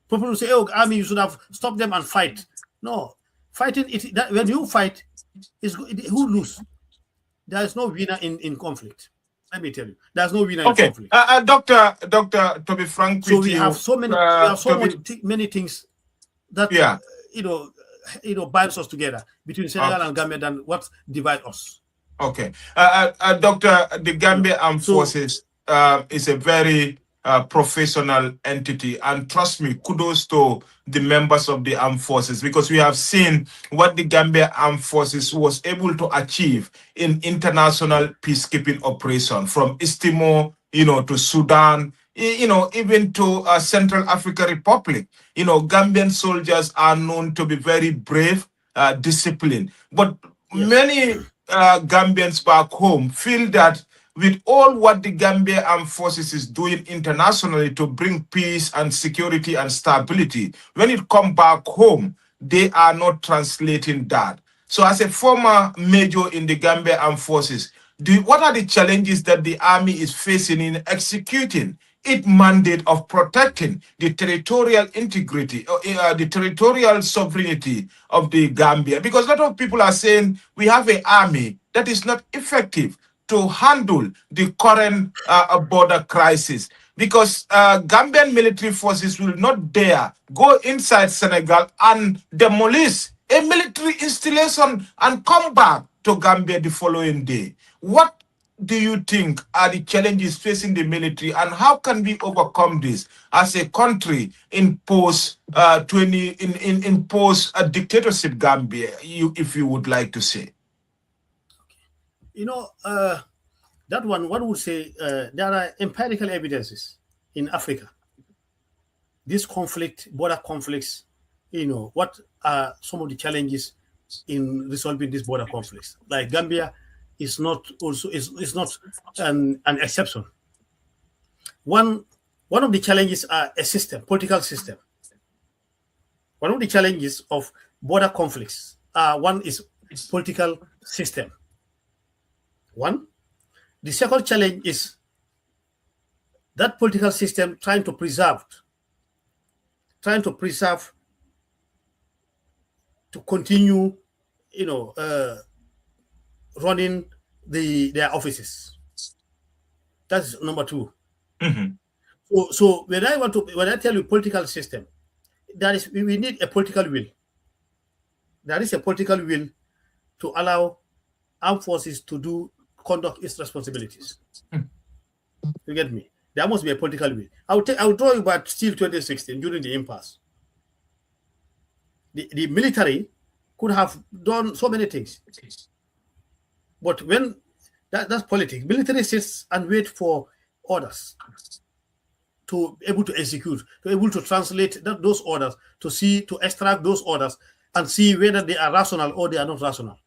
[SPEAKER 3] People will say, "Oh, army, you should have stopped them and fight." No, fighting when you fight, who lose? There is no winner in conflict. Let me tell you, there's no winner in conflict.
[SPEAKER 1] Doctor, to be frank
[SPEAKER 3] so
[SPEAKER 1] with you,
[SPEAKER 3] have so many, many things that binds us together between Senegal and Gambia than what divides us.
[SPEAKER 1] Okay, Doctor, the Gambia Armed Forces is a very professional entity, and trust me, kudos to the members of the armed forces, because we have seen what the Gambia Armed Forces was able to achieve in international peacekeeping operation, from East Timor, to Sudan, even to Central African Republic. Gambian soldiers are known to be very brave, disciplined, but many Gambians back home feel that with all what the Gambia Armed Forces is doing internationally to bring peace and security and stability, when it comes back home, they are not translating that. So as a former major in the Gambia Armed Forces, what are the challenges that the army is facing in executing its mandate of protecting the territorial integrity, the territorial sovereignty of the Gambia? Because a lot of people are saying we have an army that is not effective to handle the current border crisis, because Gambian military forces will not dare go inside Senegal and demolish a military installation and come back to Gambia the following day. What do you think are the challenges facing the military, and how can we overcome this as a country in post dictatorship Gambia, if you would like to say?
[SPEAKER 3] That one would say there are empirical evidences in Africa. This conflict, border conflicts, what are some of the challenges in resolving these border conflicts? Like Gambia is not an exception. One of the challenges are a system, political system. One of the challenges of border conflicts, one is political system. One. The second challenge is that political system trying to preserve, to continue, running their offices. That's number two. Mm-hmm. So when I tell you political system, we need a political will. There is a political will to allow armed forces to conduct its responsibilities. You get me? There must be a political will. I will draw you back still 2016 during the impasse. The military could have done so many things, but when that's politics, military sits and wait for orders, to able to execute, to able to translate those orders, to extract those orders and see whether they are rational or they are not rational.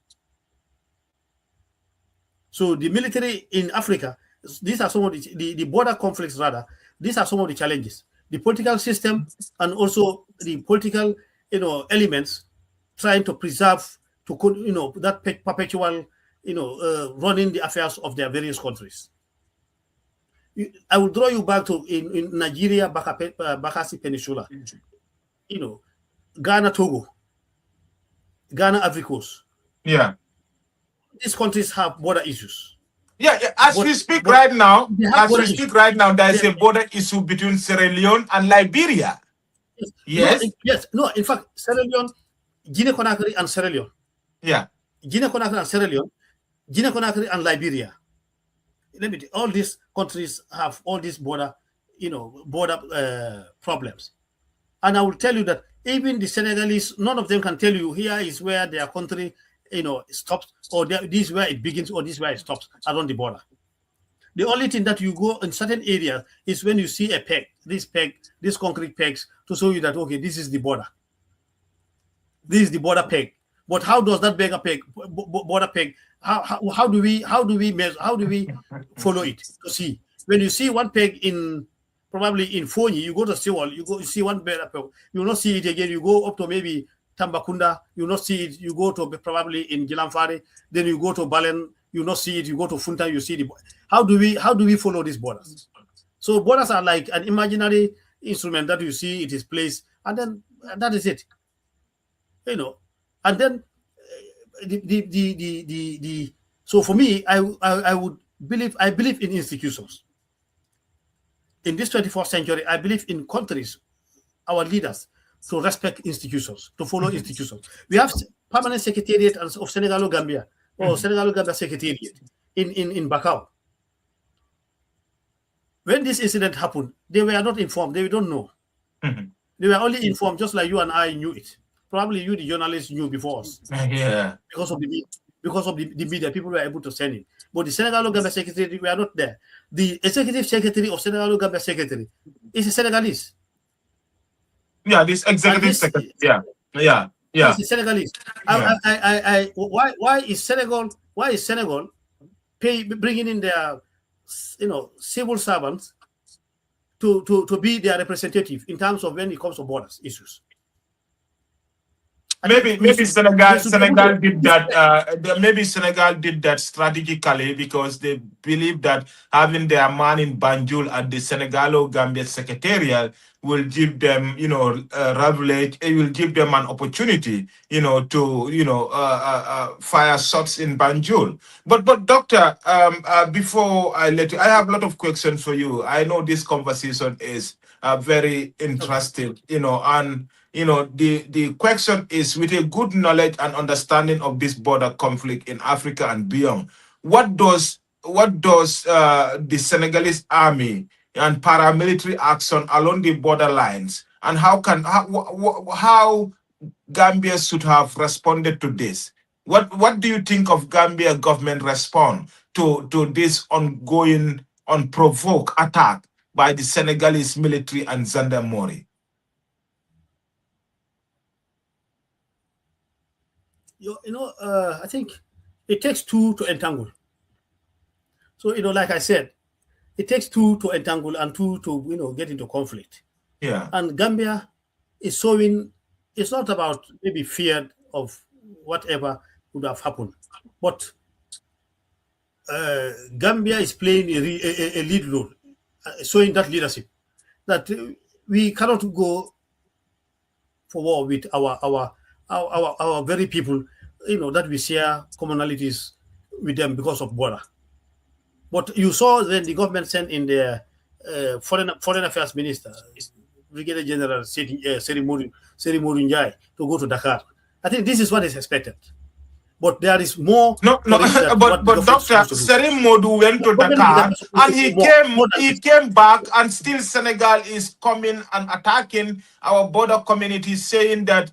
[SPEAKER 3] So the military in Africa, these are some of the border conflicts rather, these are some of the challenges. The political system and also the political, elements trying to preserve, that perpetual, running the affairs of their various countries. I will draw you back to in Nigeria, Bakassi Peninsula, Ghana, Togo, Ghana, Ivory Coast.
[SPEAKER 1] Yeah.
[SPEAKER 3] These countries have border issues.
[SPEAKER 1] Yeah, as we speak right now, there is a border issue between Sierra Leone and Liberia. Yes.
[SPEAKER 3] No, in fact, Sierra Leone, Guinea-Conakry and Sierra Leone.
[SPEAKER 1] Yeah.
[SPEAKER 3] Guinea-Conakry and Sierra Leone, Guinea-Conakry and Liberia. All these countries have all these border problems. And I will tell you that even the Senegalese, none of them can tell you here is where their country, stops, or this is where it begins, or this is where it stops around the border. The only thing that you go in certain areas is when you see a peg, these concrete pegs to show you that, okay, this is the border. This is the border peg. But how does that border peg, how do we measure, how do we follow it to see? When you see one peg probably in Fonyi, you go to Sewol, you see one border peg, you will not see it again. You go up to maybe Tambakunda, you will not see it. You go to probably in Gilamfare, then you go to Balen, you will not see it. You go to Funta, you see the. How do we follow these borders? So borders are like an imaginary instrument that you see it is placed, and then that is it. And then so for me, I believe in institutions. In this 21st century, I believe in countries, our leaders, to respect institutions, to follow institutions. We have permanent secretariat of Senegalo Gambia, or Senegalo Gambia Secretariat in Bakau. When this incident happened, they were not informed. They don't know. They were only informed, just like you and I knew it. Probably you, the journalists, knew before us.
[SPEAKER 1] Yeah.
[SPEAKER 3] Because of the media, people were able to send it. But the Senegalo Gambia Secretary were not there. The executive secretary of Senegalo Gambia Secretary is a Senegalese.
[SPEAKER 1] Yeah, this executive secretary. Yeah.
[SPEAKER 3] It's a Senegalese. Why is Senegal bringing in their civil servants to be their representative in terms of when it comes to borders issues?
[SPEAKER 1] Maybe Senegal did that. Maybe Senegal did that strategically because they believe that having their man in Banjul at the Senegalo-Gambia Secretariat will give them, privilege. It will give them an opportunity, to fire shots in Banjul. But Doctor, before I let you, I have a lot of questions for you. I know this conversation is very interesting, and. The question is, with a good knowledge and understanding of this border conflict in Africa and beyond, what does the Senegalese army and paramilitary action along the borderlines, and how Gambia should have responded to this? What do you think of Gambia government response to this ongoing unprovoked attack by the Senegalese military and gendarmerie?
[SPEAKER 3] I think it takes two to entangle. So, like I said, it takes two to entangle and two to, get into conflict.
[SPEAKER 1] Yeah.
[SPEAKER 3] And Gambia is showing, it's not about maybe fear of whatever would have happened, but Gambia is playing a lead role, showing that leadership, that we cannot go for war with our very people, that we share commonalities with them because of border. But you saw when the government sent in their foreign affairs minister, Brigadier General Seri Njai, to go to Dakar. I think this is what is expected. But there is more.
[SPEAKER 1] No, but Doctor Serim Modu went to Dakar and he came back, and still Senegal is coming and attacking our border communities, saying that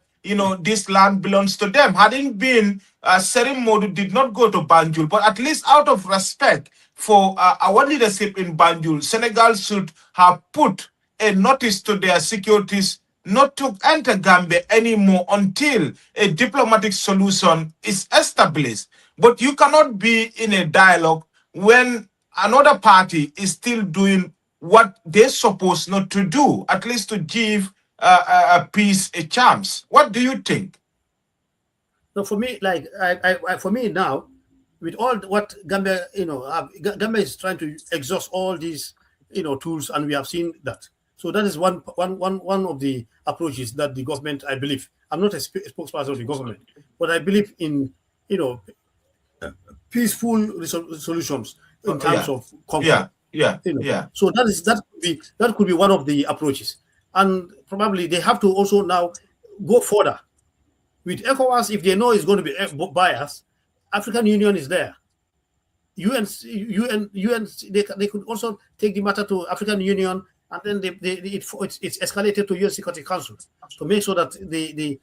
[SPEAKER 1] this land belongs to them. Hadn't been Serim Modu did not go to Banjul, but at least out of respect for our leadership in Banjul, Senegal should have put a notice to their securities not to enter Gambia anymore until a diplomatic solution is established. But you cannot be in a dialogue when another party is still doing what they're supposed not to do, at least to give a peace a chance. What do you think?
[SPEAKER 3] No, for me, like for me now, with all what Gambia, Gambia is trying to exhaust all these, tools, and we have seen that. So that is one of the approaches that the government, I believe. I'm not a spokesperson of the government, but I believe in, peaceful solutions in terms of conflict. So that could be one of the approaches, and probably they have to also now go further with ECOWAS. If they know it's going to be biased, African Union is there. UN, they could also take the matter to African Union, and then it's escalated to UN Security Council to make sure that the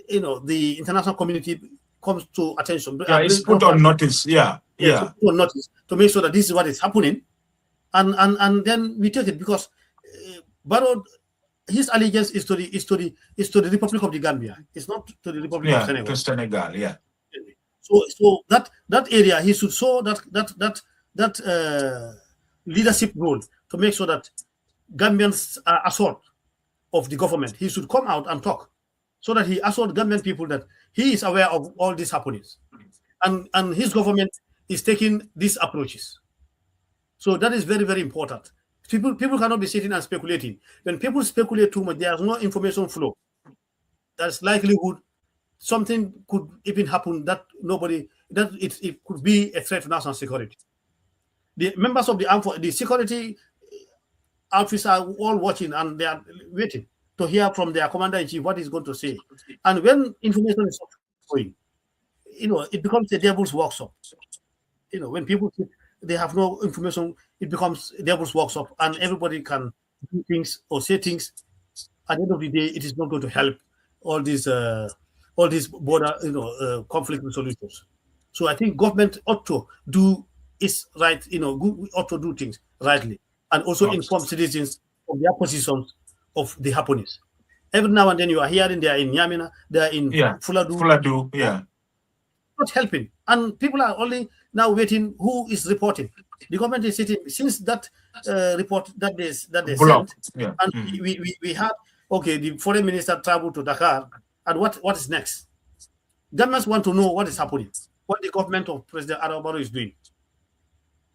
[SPEAKER 3] international community comes to attention.
[SPEAKER 1] It's put on notice. Put
[SPEAKER 3] on notice to make sure that this is what is happening, and then we take it, because Barrow, his allegiance is to the Republic of the Gambia. It's not to the Republic of Senegal.
[SPEAKER 1] To Senegal, yeah.
[SPEAKER 3] So that area, he should show that leadership role to make sure that Gambians are assured of the government. He should come out and talk, so that he assured Gambian people that he is aware of all these happenings, and his government is taking these approaches. So that is very, very important. People cannot be sitting and speculating. When people speculate too much, there's no information flow. There's likelihood something could even happen that it could be a threat to national security. The members of the security outfits are all watching, and they are waiting to hear from their commander-in-chief what he's going to say. And when information is not going, it becomes a devil's workshop. When people they have no information, it becomes a devil's workshop, and everybody can do things or say things. At the end of the day, it is not going to help all these border conflict resolutions. So I think government ought to do its right, ought to do things rightly, and also inform citizens of their positions of the happenings. Every now and then you are hearing they are in Yamina, they are in Fuladu. Not helping, and people are only now waiting who is reporting. The government is sitting since that report that they sent, and we had the foreign minister traveled to Dakar, and what is next? Governments want to know what is happening, what the government of President Adama Barrow is doing.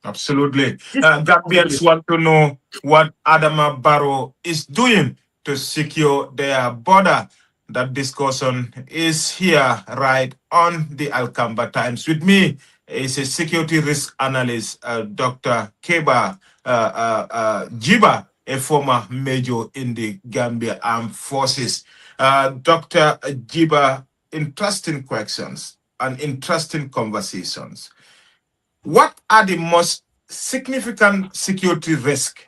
[SPEAKER 1] Absolutely, Gambians want to know what Adama Barrow is doing to secure their border. That discussion is here right on the Alcamba Times. With me is a security risk analyst, Dr. Keba Jiba, a former major in the Gambia Armed Forces. Dr. Jiba, interesting questions and interesting conversations. What are the most significant security risks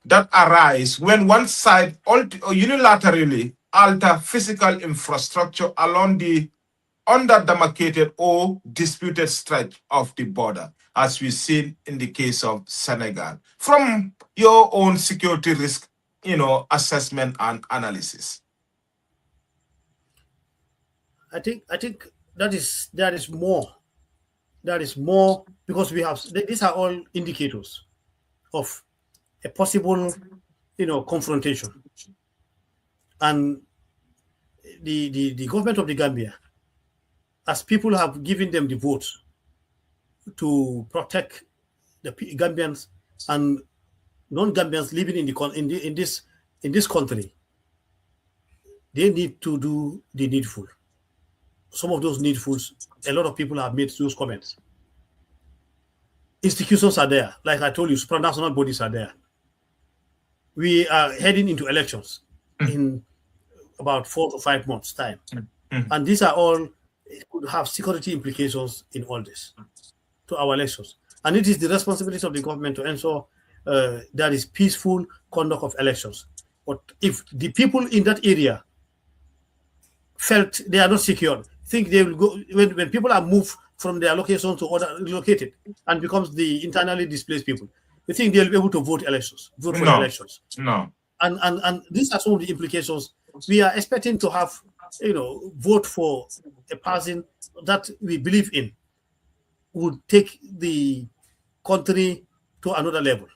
[SPEAKER 1] that arise when one side unilaterally alter physical infrastructure along the under-demarcated or disputed stretch of the border, as we've seen in the case of Senegal? From your own security risk, assessment and analysis.
[SPEAKER 3] I think there is more. There is more, because these are all indicators of a possible, confrontation. And the government of the Gambia, as people have given them the votes to protect the Gambians and non-Gambians living in this country, they need to do the needful. Some of those needfuls, a lot of people have made those comments. Institutions are there. Like I told you, supranational bodies are there. We are heading into elections in about 4 to 5 months' time. And these are all, could have security implications in all this to our elections. And it is the responsibility of the government to ensure there is peaceful conduct of elections. But if the people in that area felt they are not secure, think they will go, when people are moved from their location to other relocated and becomes the internally displaced people. You think they'll be able to vote for the
[SPEAKER 1] No,
[SPEAKER 3] elections?
[SPEAKER 1] no.
[SPEAKER 3] And these are some of the implications. We are expecting to have, vote for a person that we believe in would take the country to another level,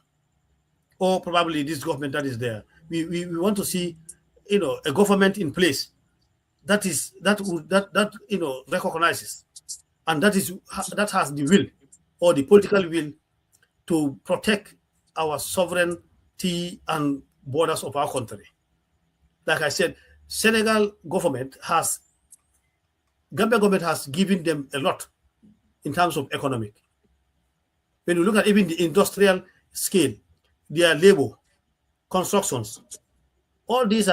[SPEAKER 3] or probably this government that is there. We want to see, a government in place that recognizes and that has the will or the political will to protect our sovereignty and borders of our country. Like I said, Gambia government has given them a lot in terms of economic. When you look at even the industrial scale, their labor, constructions, all these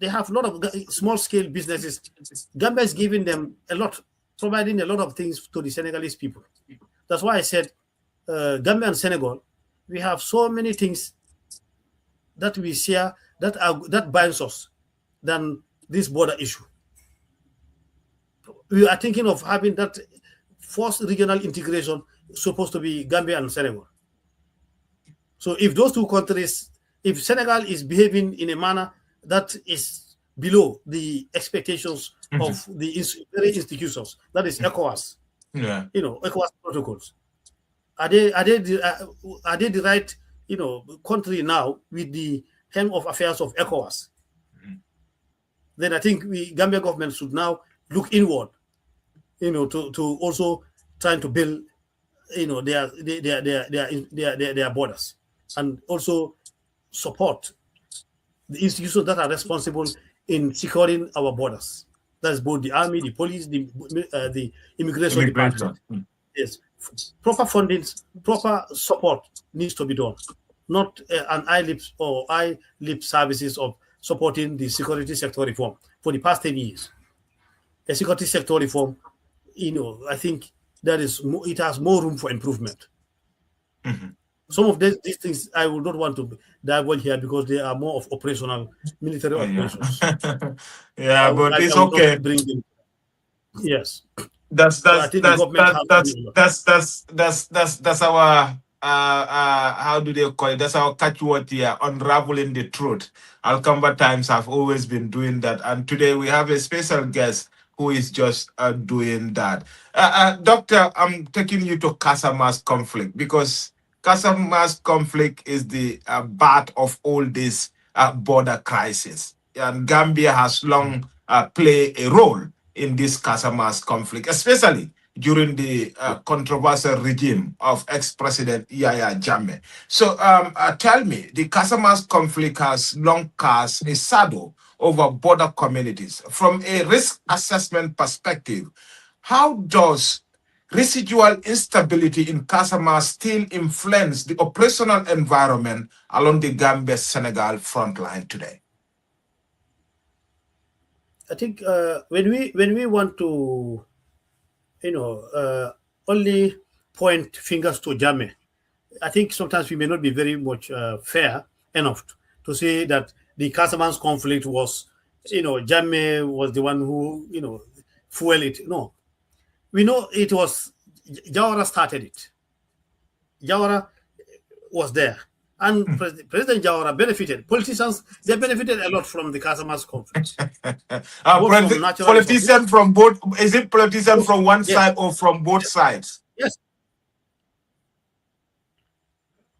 [SPEAKER 3] they have a lot of small scale businesses. Gambia is giving them a lot, providing a lot of things to the Senegalese people. That's why I said Gambia and Senegal, we have so many things that we share that binds us than this border issue. We are thinking of having that first regional integration supposed to be Gambia and Senegal. So if those two countries, if Senegal is behaving in a manner that is below the expectations of the very institutions, that is ECOWAS, ECOWAS protocols, are they the right country now with the helm of affairs of ECOWAS? Then I think Gambia government should now look inward, to also trying to build, their borders, and also support the institutions that are responsible in securing our borders. That's both the army, the police, the immigration department. Yes, proper funding, proper support needs to be done, not an eye lip services of supporting the security sector reform for the past 10 years. A security sector reform, I think it has more room for improvement. Some of these things I would not want to dive on here because they are more of operational military operations.
[SPEAKER 1] But it's okay.
[SPEAKER 3] Bring them. Yes.
[SPEAKER 1] That's our how do they call it? That's our catchword here, unraveling the truth. Alcamba Times have always been doing that, and today we have a special guest who is just doing that. Doctor, I'm taking you to Casamas conflict because Casamas conflict is the birth of all this border crisis, and Gambia has long played a role in this Casamas conflict, especially during the controversial regime of ex-president Yahya Jammeh. So tell me, the Casamas conflict has long cast a shadow over border communities. From a risk assessment perspective, how does residual instability in Casamas still influence the operational environment along the Gambia-Senegal front line today?
[SPEAKER 3] I think when we want to, only point fingers to Jammeh, I think sometimes we may not be very much fair enough to say that the Casamance conflict was, Jammeh was the one who, fueled it. No, we know it was Jawara started it. Jawara was there. And President Jawara benefited. Politicians, they benefited a lot from the Casamance conflict.
[SPEAKER 1] Politician from both, is it politician from one side or from both sides?
[SPEAKER 3] Yes.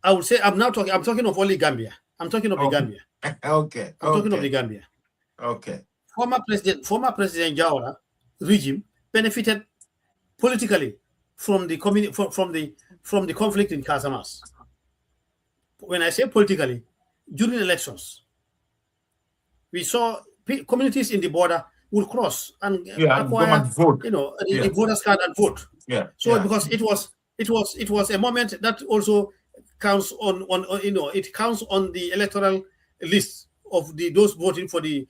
[SPEAKER 3] I would say I'm talking of only Gambia. I'm talking of the Gambia.
[SPEAKER 1] Okay.
[SPEAKER 3] I'm talking of the Gambia.
[SPEAKER 1] Okay.
[SPEAKER 3] Former President Jawara regime benefited politically from the conflict in Casamance. When I say politically, during elections, we saw communities in the border would cross and acquire,
[SPEAKER 1] vote.
[SPEAKER 3] the voters card and vote.
[SPEAKER 1] Yeah.
[SPEAKER 3] So because it was a moment that also counts on it counts on the electoral list of those voting for the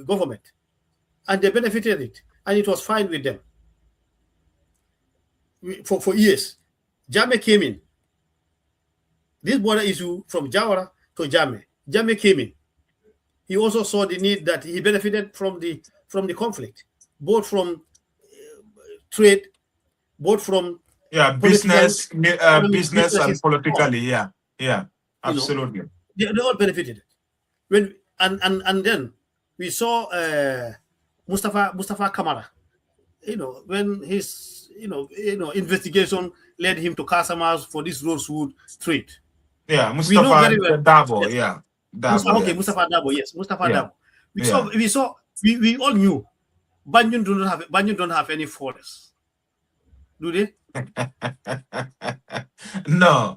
[SPEAKER 3] government, and they benefited it, and it was fine with them. For years, Jammeh came in. This border issue from Jawara to Jammeh. Jammeh came in. He also saw the need that he benefited from the conflict, both from trade both from political,
[SPEAKER 1] business,
[SPEAKER 3] economic,
[SPEAKER 1] business and
[SPEAKER 3] businesses, all,
[SPEAKER 1] politically, yeah,
[SPEAKER 3] you know,
[SPEAKER 1] absolutely.
[SPEAKER 3] they all benefited. When and then we saw Mustafa Kamara, when his investigation led him to Casamas for this rosewood trade.
[SPEAKER 1] Yeah,
[SPEAKER 3] We know
[SPEAKER 1] Mustafa
[SPEAKER 3] very well.
[SPEAKER 1] Dabo,
[SPEAKER 3] Yes.
[SPEAKER 1] yeah, Dabo, yeah,
[SPEAKER 3] Mustafa Dabo, yes, Mustafa
[SPEAKER 1] yeah,
[SPEAKER 3] Dabo.
[SPEAKER 1] yeah.
[SPEAKER 3] We all knew Banjul don't have any forests, do they?
[SPEAKER 1] No.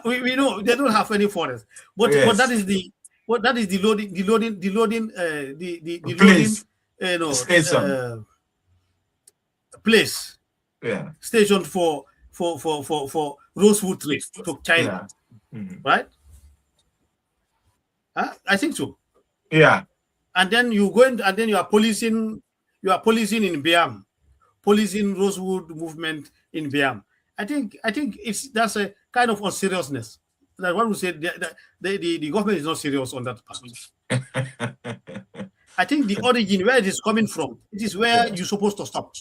[SPEAKER 3] We know they don't have any forests, but that
[SPEAKER 1] Yes,
[SPEAKER 3] is the loading
[SPEAKER 1] please,
[SPEAKER 3] you know
[SPEAKER 1] station.
[SPEAKER 3] place
[SPEAKER 1] Yeah,
[SPEAKER 3] station for rosewood trade to China,
[SPEAKER 1] yeah, mhm.
[SPEAKER 3] right? I think so.
[SPEAKER 1] Yeah.
[SPEAKER 3] And then you are policing in Biam, policing rosewood movement in Biam. I think that's a kind of unseriousness. That one would say the government is not serious on that part. I think the origin, where it is coming from, it is where
[SPEAKER 1] Yeah,
[SPEAKER 3] you're supposed to stop.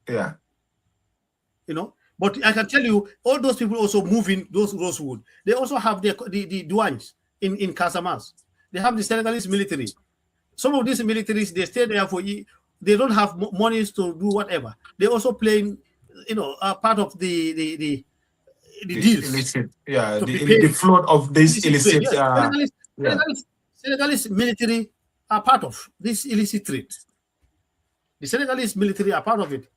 [SPEAKER 1] yeah.
[SPEAKER 3] But I can tell you, all those people also move in those rosewood. They also have the douanes in Casamas. They have the Senegalese military. Some of these militaries, they stay there they don't have monies to do whatever. They also playing, part of the deals
[SPEAKER 1] Illicit, yeah,
[SPEAKER 3] to prepare
[SPEAKER 1] the float of this
[SPEAKER 3] illicit trade.
[SPEAKER 1] illicit,
[SPEAKER 3] Yes,
[SPEAKER 1] yeah,
[SPEAKER 3] Senegalese military are part of this illicit trade. The Senegalese military are part of it.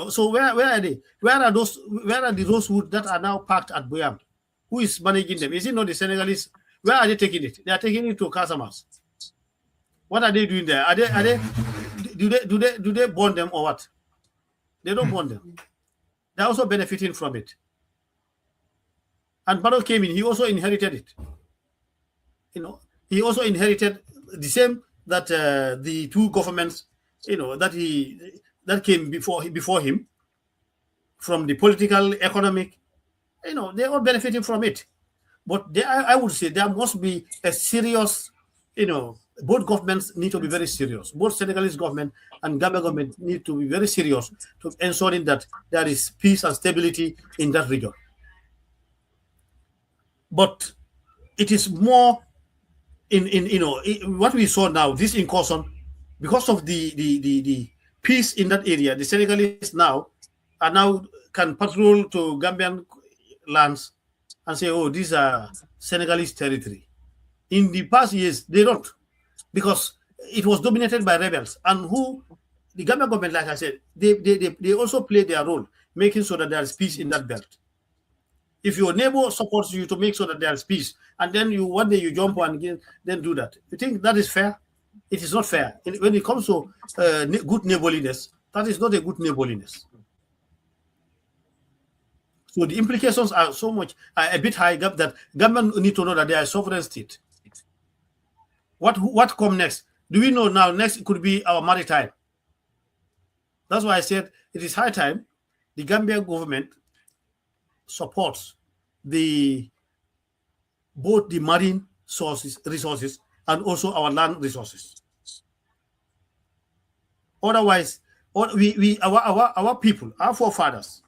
[SPEAKER 3] So where are they? Where are the rosewood that are now parked at Boyam? Who is managing them? Is it not the Senegalese? Where are they taking it? They are taking it to Casamas. What are they doing there? Do they burn them or what? They don't burn them. They're also benefiting from it. And Barrow came in, he also inherited it. He also inherited the same that the two governments, that came before him, from the political, economic, they're all benefiting from it. But I would say there must be a serious, both governments need to be very serious. Both Senegalese government and Gambia government need to be very serious to ensuring that there is peace and stability in that region. But it is more in what we saw now, this incursion, because of the peace in that area. The Senegalese now can patrol to Gambian lands and say, oh, these are Senegalese territory. In the past years, they don't, because it was dominated by rebels, and the Gambian government, like I said, they also play their role, making sure that there is peace in that belt. If your neighbor supports you to make sure that there is peace, and then one day you jump and then do that, you think that is fair? It is not fair. When it comes to good neighborliness, that is not a good neighborliness. So the implications are a bit high that government need to know that they are a sovereign state. What come next? Do we know now? Next could be our maritime. That's why I said it is high time the Gambia government supports both the marine resources and also our land resources. Otherwise, our people, our forefathers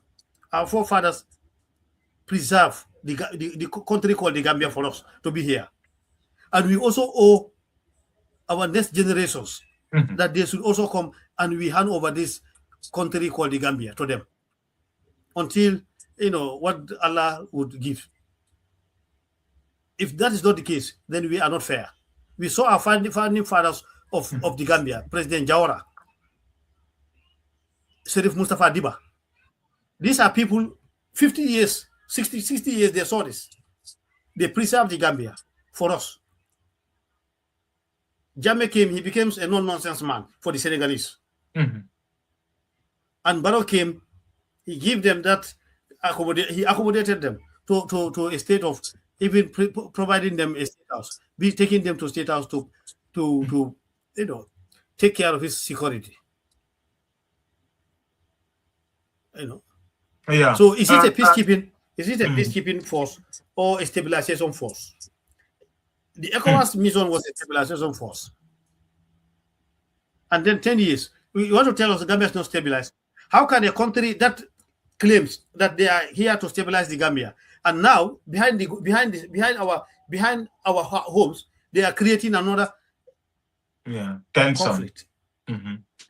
[SPEAKER 3] preserve the country called the Gambia for us to be here, and we also owe our next generations that they should also come and we hand over this country called the Gambia to them until what Allah would give. If that is not the case, then we are not fair. We saw our founding fathers of the Gambia, President Jawara, Sheriff Mustafa Diba. These are people, 50 years, 60 years, they saw this. They preserved the Gambia for us. Jammeh came, he became a no-nonsense man for the Senegalese. And Barrow came, he gave them that, he accommodated them to a state of even providing them a state house, taking them to state house to take care of his security.
[SPEAKER 1] Yeah.
[SPEAKER 3] So is it a peacekeeping? Is it a peacekeeping force or a stabilization force? The ECOWAS mission was a stabilization force. And then 10 years, You want to tell us the Gambia is not stabilized? How can a country that claims that they are here to stabilize the Gambia, and now behind our homes they are creating another conflict?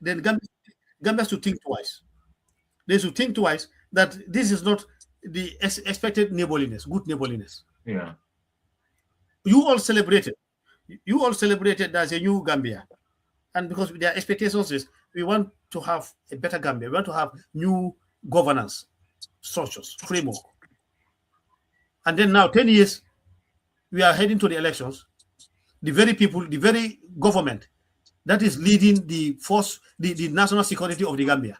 [SPEAKER 3] Then Gambia should think twice. They should think twice that this is not the expected neighborliness, good neighborliness.
[SPEAKER 1] Yeah.
[SPEAKER 3] You all celebrated. There's a new Gambia. And because their expectations is we want to have a better Gambia. We want to have new governance, structures, framework. And then now, 10 years, we are heading to the elections. The very people, the very government that is leading the force, the national security of the Gambia,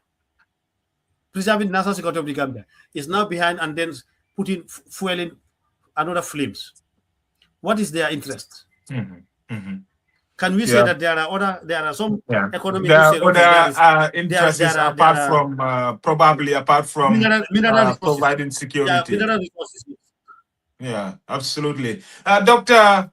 [SPEAKER 3] preserving the national security of the Gambia, is now behind and then putting, fueling another flames. What is their interest? Can we say that there are some economic
[SPEAKER 1] interests apart from providing security? Yeah, absolutely. Doctor,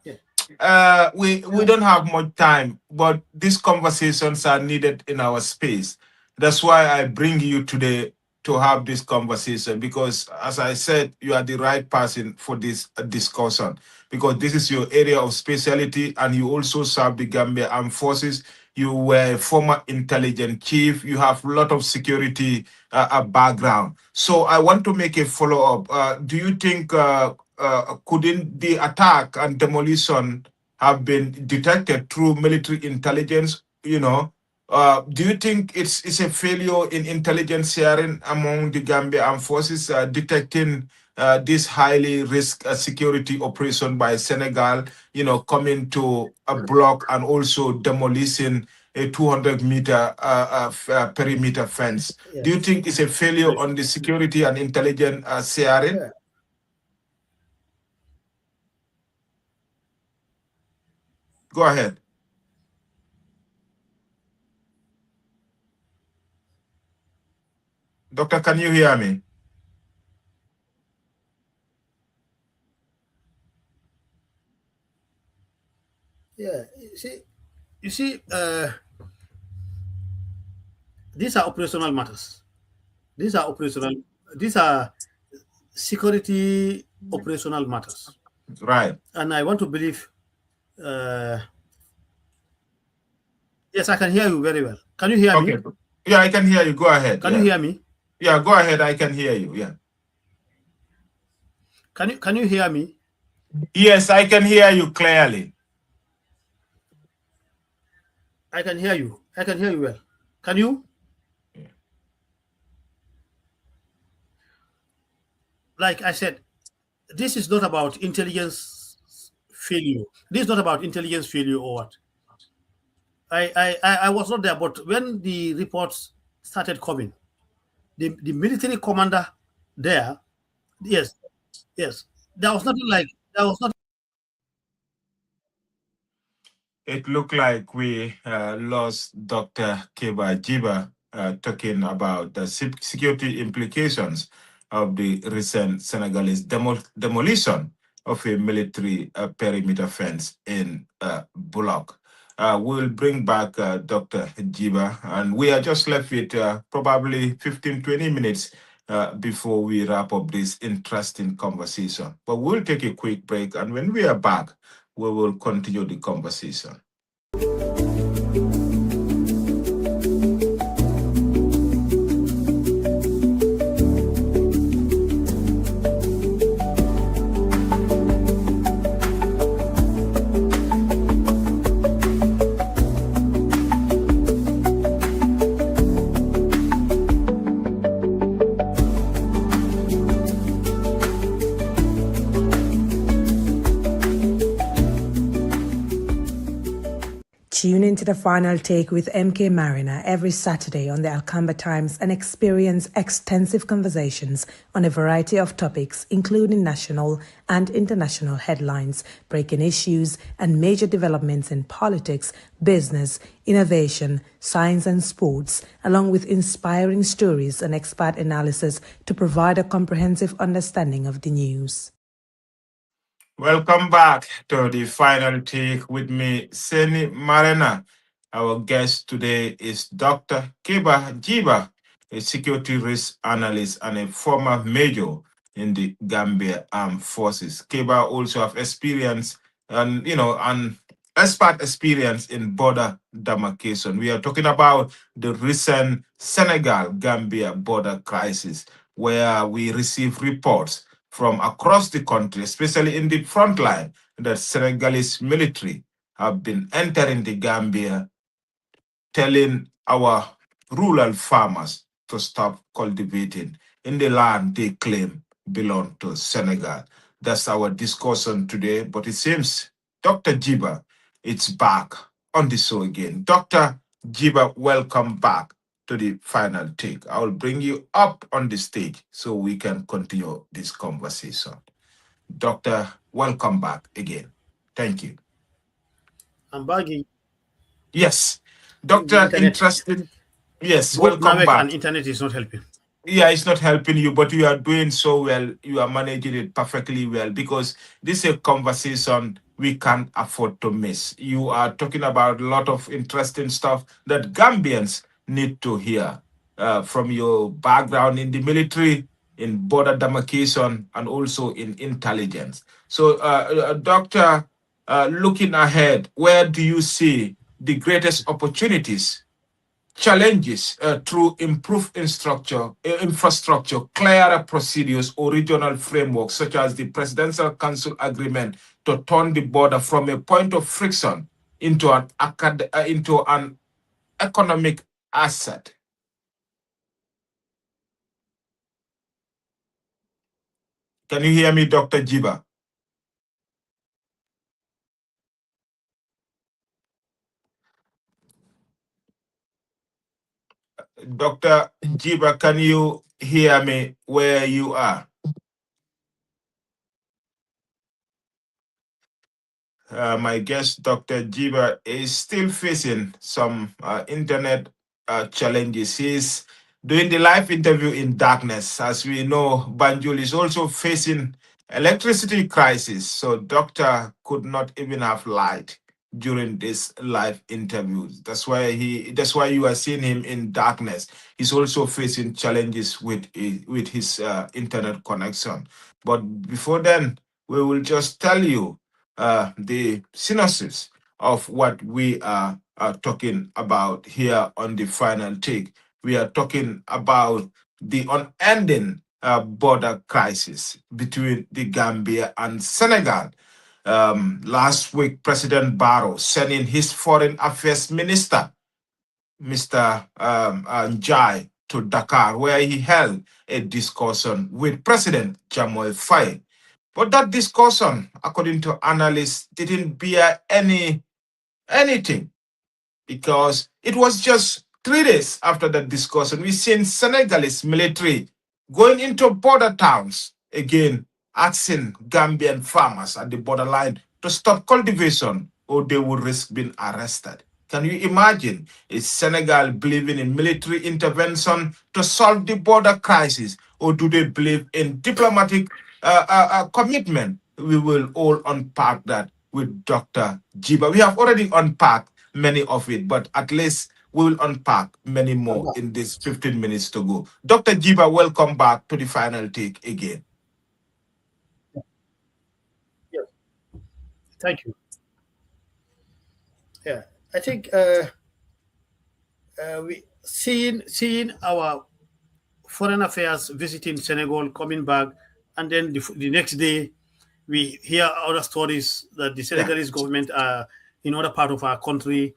[SPEAKER 1] we don't have much time, but these conversations are needed in our space. That's why I bring you today to have this conversation, because as I said, you are the right person for this discussion, because this is your area of specialty and you also serve the Gambia Armed Forces. You were a former intelligence chief. You have a lot of security background. So I want to make a follow-up. Do you think couldn't the attack and demolition have been detected through military intelligence? Do you think it's a failure in intelligence sharing among the Gambia Armed Forces detecting this highly risk security operation by Senegal, coming to a block and also demolishing a 200-meter perimeter fence? Yes. Do you think it's a failure on the security and intelligence sharing? Yeah. Go ahead. Doctor, can you hear me?
[SPEAKER 3] Yeah, you see, these are operational matters. These are security operational matters.
[SPEAKER 1] Right.
[SPEAKER 3] And I want to believe, yes, I can hear you very well. Can you hear me?
[SPEAKER 1] Yeah, I can hear you. Go ahead.
[SPEAKER 3] Can you hear me?
[SPEAKER 1] Yeah, go ahead. I can hear you. Yeah.
[SPEAKER 3] Can you hear me?
[SPEAKER 1] Yes, I can hear you clearly.
[SPEAKER 3] I can hear you. I can hear you well. Can you? Yeah. Like I said, this is not about intelligence failure. This is not about intelligence failure or what. I was not there, but when the reports started coming, the military commander there, yes, there was nothing like,
[SPEAKER 1] It looked like we lost Dr. Keba Jiba talking about the security implications of the recent Senegalese demolition of a military perimeter fence in Bullock. We'll bring back Dr. Jiba, and we are just left with probably 15-20 minutes before we wrap up this interesting conversation. But we'll take a quick break, and when we are back, we will continue the conversation.
[SPEAKER 2] Tune into the final take with MK Mariner every Saturday on the Alcamba Times and experience extensive conversations on a variety of topics, including national and international headlines, breaking issues, and major developments in politics, business, innovation, science, and sports, along with inspiring stories and expert analysis to provide a comprehensive understanding of the news.
[SPEAKER 1] Welcome back to the final take with me, Seni Marina. Our guest today is Dr. Kiba Jiba, a security risk analyst and a former major in the Gambia Armed Forces. Kiba also have experience and an expert experience in border demarcation. We are talking about the recent Senegal Gambia border crisis, where we receive reports from across the country, especially in the front line, that Senegalese military have been entering the Gambia, telling our rural farmers to stop cultivating in the land they claim belong to Senegal. That's our discussion today. But it seems Dr. Jiba is back on the show again. Dr. Jiba, welcome back to the final take. I will bring you up on the stage so we can continue this conversation. Doctor, welcome back again. Thank you.
[SPEAKER 3] I'm bugging.
[SPEAKER 1] Yes.
[SPEAKER 3] I think the
[SPEAKER 1] Doctor,
[SPEAKER 3] internet,
[SPEAKER 1] interesting. Yes,
[SPEAKER 3] both
[SPEAKER 1] welcome
[SPEAKER 3] network and
[SPEAKER 1] back.
[SPEAKER 3] internet is not helping.
[SPEAKER 1] Yeah, it's not helping you, but you are doing so well. You are managing it perfectly well, because this is a conversation we can't afford to miss. You are talking about a lot of interesting stuff that Gambians need to hear, from your background in the military, in border demarcation, and also in intelligence. So, Doctor, looking ahead, where do you see the greatest opportunities, challenges, through improved infrastructure, clearer procedures, or regional frameworks, such as the Presidential Council Agreement, to turn the border from a point of friction into into an economic asset? Can you hear me, Dr. Jiba? Dr. Jiba, can you hear me where you are? My guest, Dr. Jiba, is still facing some internet challenges. He's doing the live interview in darkness. As we know, Banjul is also facing electricity crisis, so doctor could not even have light during this live interview. That's why you are seeing him in darkness. He's also facing challenges with his internet connection. But before then, we will just tell you the synopsis of what we are talking about here on the final take. We are talking about the unending border crisis between the Gambia and Senegal. Last week, President Barrow sending his foreign affairs minister, Mr. Njai, to Dakar, where he held a discussion with President Jamal Faye. But that discussion, according to analysts, didn't bear anything, because it was just 3 days after that discussion. We seen Senegalese military going into border towns again, asking Gambian farmers at the borderline to stop cultivation or they would risk being arrested. Can you imagine? Is Senegal believing in military intervention to solve the border crisis, or do they believe in diplomatic commitment? We will all unpack that with Dr. Jiba. We have already unpacked many of it, but at least we will unpack many
[SPEAKER 3] I'm
[SPEAKER 1] more
[SPEAKER 3] back.
[SPEAKER 1] in this 15 minutes to go. Dr. Jiba, welcome back to the final take again.
[SPEAKER 3] Yes, thank you. Yeah, I think we seeing our foreign affairs visiting Senegal, coming back, and then the next day we hear other stories that the
[SPEAKER 1] Yeah,
[SPEAKER 3] Senegalese government are in other part of our country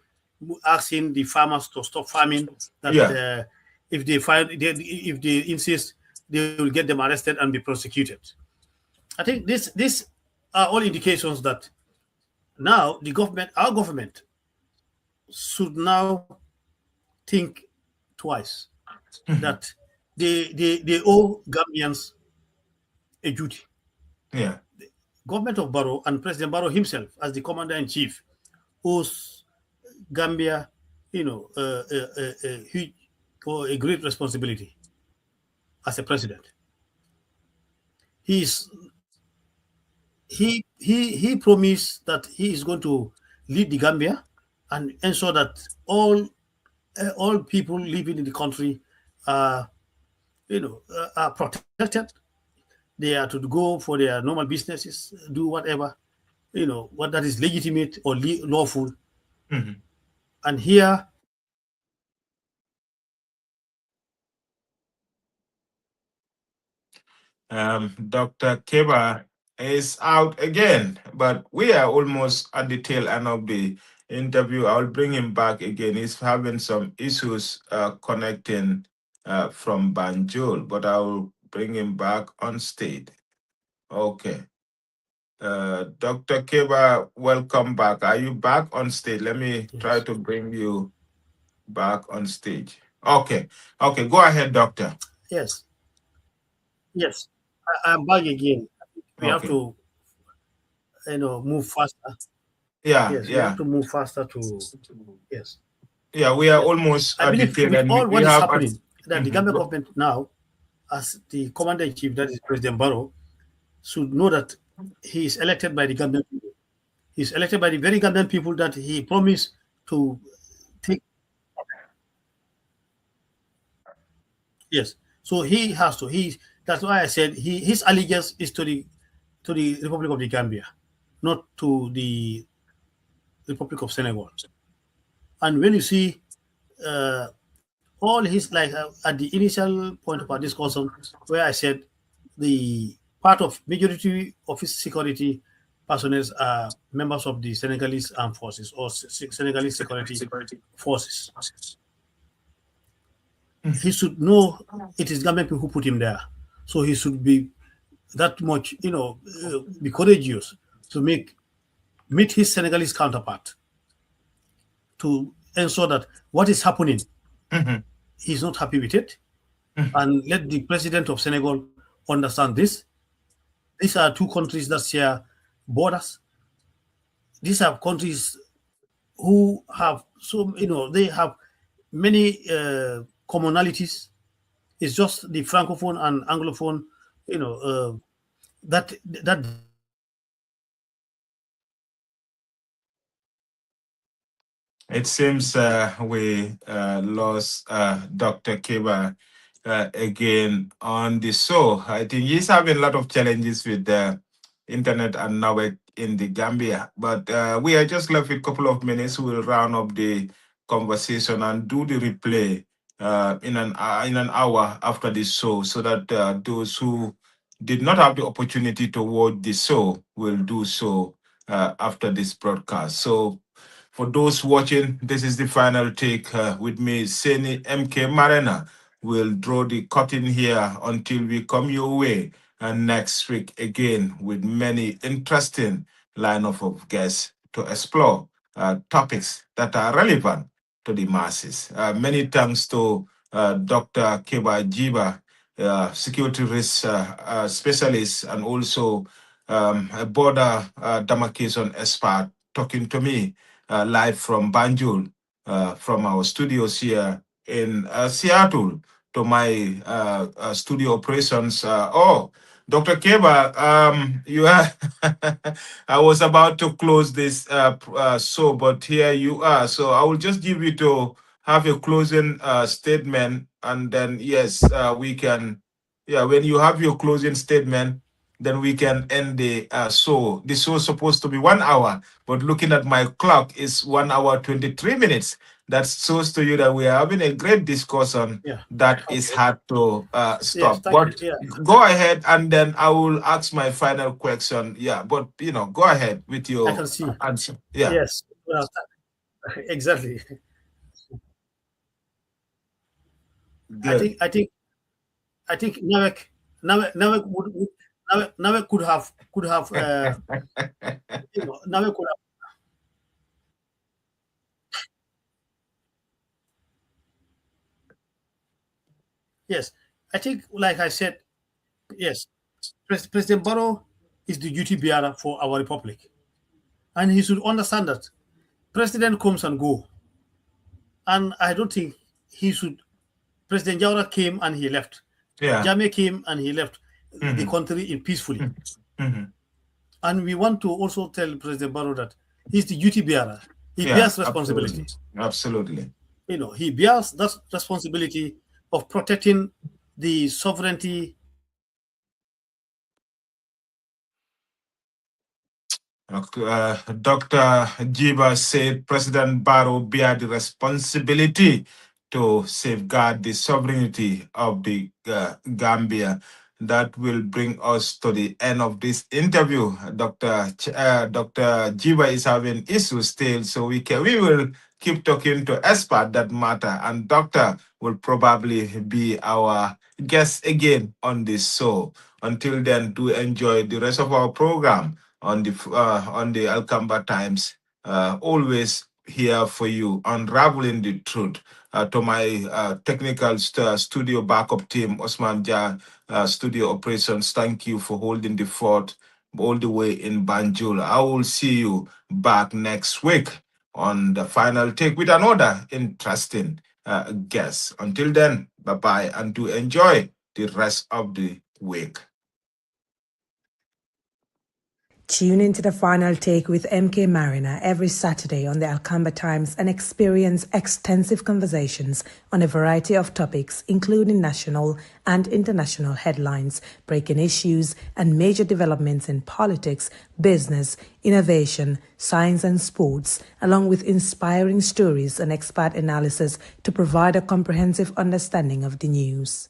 [SPEAKER 3] asking the farmers to stop farming. That
[SPEAKER 1] yeah,
[SPEAKER 3] if they find if they insist, they will get them arrested and be prosecuted. I think this are all indications that now our government, should now think twice,
[SPEAKER 1] mhm,
[SPEAKER 3] that they owe Gambians a duty.
[SPEAKER 1] yeah,
[SPEAKER 3] Government of Barrow and President Barrow himself, as the commander in chief, owes Gambia, a huge or a great responsibility as a president. He's he promised that he is going to lead the Gambia. and ensure that all people living in the country are are protected. They are to go for their normal businesses, do whatever what that is legitimate or lawful.
[SPEAKER 1] Mhm.
[SPEAKER 3] And here,
[SPEAKER 1] Dr. Keba is out again, but we are almost at the tail end of the interview. I'll bring him back again. He's having some issues connecting from Banjul, but I'll bring him back on stage. Okay. Dr. Keba, welcome back. Are you back on stage? Let me try
[SPEAKER 3] yes,
[SPEAKER 1] to bring you back on stage. Okay. Okay, go ahead, doctor.
[SPEAKER 3] yes, yes, I'm back again. We have
[SPEAKER 1] Okay.
[SPEAKER 3] to move faster.
[SPEAKER 1] Yeah,
[SPEAKER 3] Yes, we have
[SPEAKER 1] yeah.
[SPEAKER 3] to move faster to yes,
[SPEAKER 1] Yeah, we are
[SPEAKER 3] yes.
[SPEAKER 1] almost
[SPEAKER 3] I
[SPEAKER 1] at the
[SPEAKER 3] believe
[SPEAKER 1] tail
[SPEAKER 3] with
[SPEAKER 1] end.
[SPEAKER 3] all
[SPEAKER 1] We
[SPEAKER 3] what is
[SPEAKER 1] have
[SPEAKER 3] happening, that the
[SPEAKER 1] Mhm.
[SPEAKER 3] Gambia government now, as the commander in chief, that is President Barrow, should know that he is elected by the Gambian people. He's elected by the very Gambian people that he promised to take. Yes. So he has to. That's why I said his allegiance is to the Republic of the Gambia, not to the Republic of Senegal. And when you see uh, all his at the initial point of our discussion, where I said the part of majority of his security personnel are members of the Senegalese armed forces or Senegalese security forces. He should know it is Gambian people who put him there. So he should be that much, be courageous to meet his Senegalese counterpart to ensure that what is happening,
[SPEAKER 1] Mhm.
[SPEAKER 3] he's not happy with it,
[SPEAKER 1] Mhm.
[SPEAKER 3] and let the president of Senegal understand this. These are two countries that share borders. These are countries who have they have many commonalities. It's just the francophone and anglophone, you know, uh, that
[SPEAKER 1] It seems we lost Dr. Keba again on the show. I think he's having a lot of challenges with the internet and network in the Gambia. But we are just left with a couple of minutes. We'll round up the conversation and do the replay in an hour after the show, so that those who did not have the opportunity to watch the show will do so after this broadcast. So for those watching, this is the final take with me, Seni MK Marina. We'll draw the curtain here until we come your way next week again with many interesting lineup of guests to explore topics that are relevant to the masses. Many thanks to Dr. Keba Jiba, security risk specialist, and also a border demarcation expert talking to me live from Banjul, from our studios here in Seattle, to my studio operations. Dr. Keba, you are I was about to close this show, but here you are. So I will just give you to have a closing statement, and then yes, we can. Yeah, when you have your closing statement, then we can end the show. The show is supposed to be 1 hour, but looking at my clock, it's 1 hour 23 minutes. That shows to you that we are having a great discussion
[SPEAKER 3] yeah.
[SPEAKER 1] that is
[SPEAKER 3] Okay.
[SPEAKER 1] hard to
[SPEAKER 3] Yes,
[SPEAKER 1] stop.
[SPEAKER 3] thank you.
[SPEAKER 1] But
[SPEAKER 3] Yeah,
[SPEAKER 1] go ahead, and then I will ask my final question. Yeah, but go ahead with
[SPEAKER 3] I
[SPEAKER 1] your
[SPEAKER 3] can see.
[SPEAKER 1] answer. Yeah,
[SPEAKER 3] Yes, well, exactly. I
[SPEAKER 1] good.
[SPEAKER 3] think I think I think Nawek Nawek could have Nawek could have yes. I think like I said, yes, President Barrow is the duty bearer for our republic, and he should understand that president comes and go, and I don't think he should. President Jaura came and he left.
[SPEAKER 1] Yeah.
[SPEAKER 3] Jame came and he left the
[SPEAKER 1] Mhm,
[SPEAKER 3] country in peacefully.
[SPEAKER 1] mhm,
[SPEAKER 3] And we want to also tell President Barrow that he's the duty bearer. He
[SPEAKER 1] Yeah,
[SPEAKER 3] bears
[SPEAKER 1] absolutely.
[SPEAKER 3] responsibility.
[SPEAKER 1] Absolutely.
[SPEAKER 3] He bears that responsibility of protecting the sovereignty.
[SPEAKER 1] Dr. Jiba said President Barrow bear the responsibility to safeguard the sovereignty of the Gambia. That will bring us to the end of this interview. Dr. Jiba is having issues still, so we will keep talking to expert that matter, and Doctor will probably be our guest again on this show. Until then, do enjoy the rest of our program on the Alcamba Times. Always here for you, unraveling the truth. To my technical studio backup team, Osman Jah, studio operations, thank you for holding the fort all the way in Banjul. I will see you back next week on the final take with another interesting guest. Until then, bye bye, and do enjoy the rest of the week.
[SPEAKER 2] Tune into the final take with MK Mariner every Saturday on the Alcamba Times and experience extensive conversations on a variety of topics, including national and international headlines, breaking issues, and major developments in politics, business, innovation, science, and sports, along with inspiring stories and expert analysis to provide a comprehensive understanding of the news.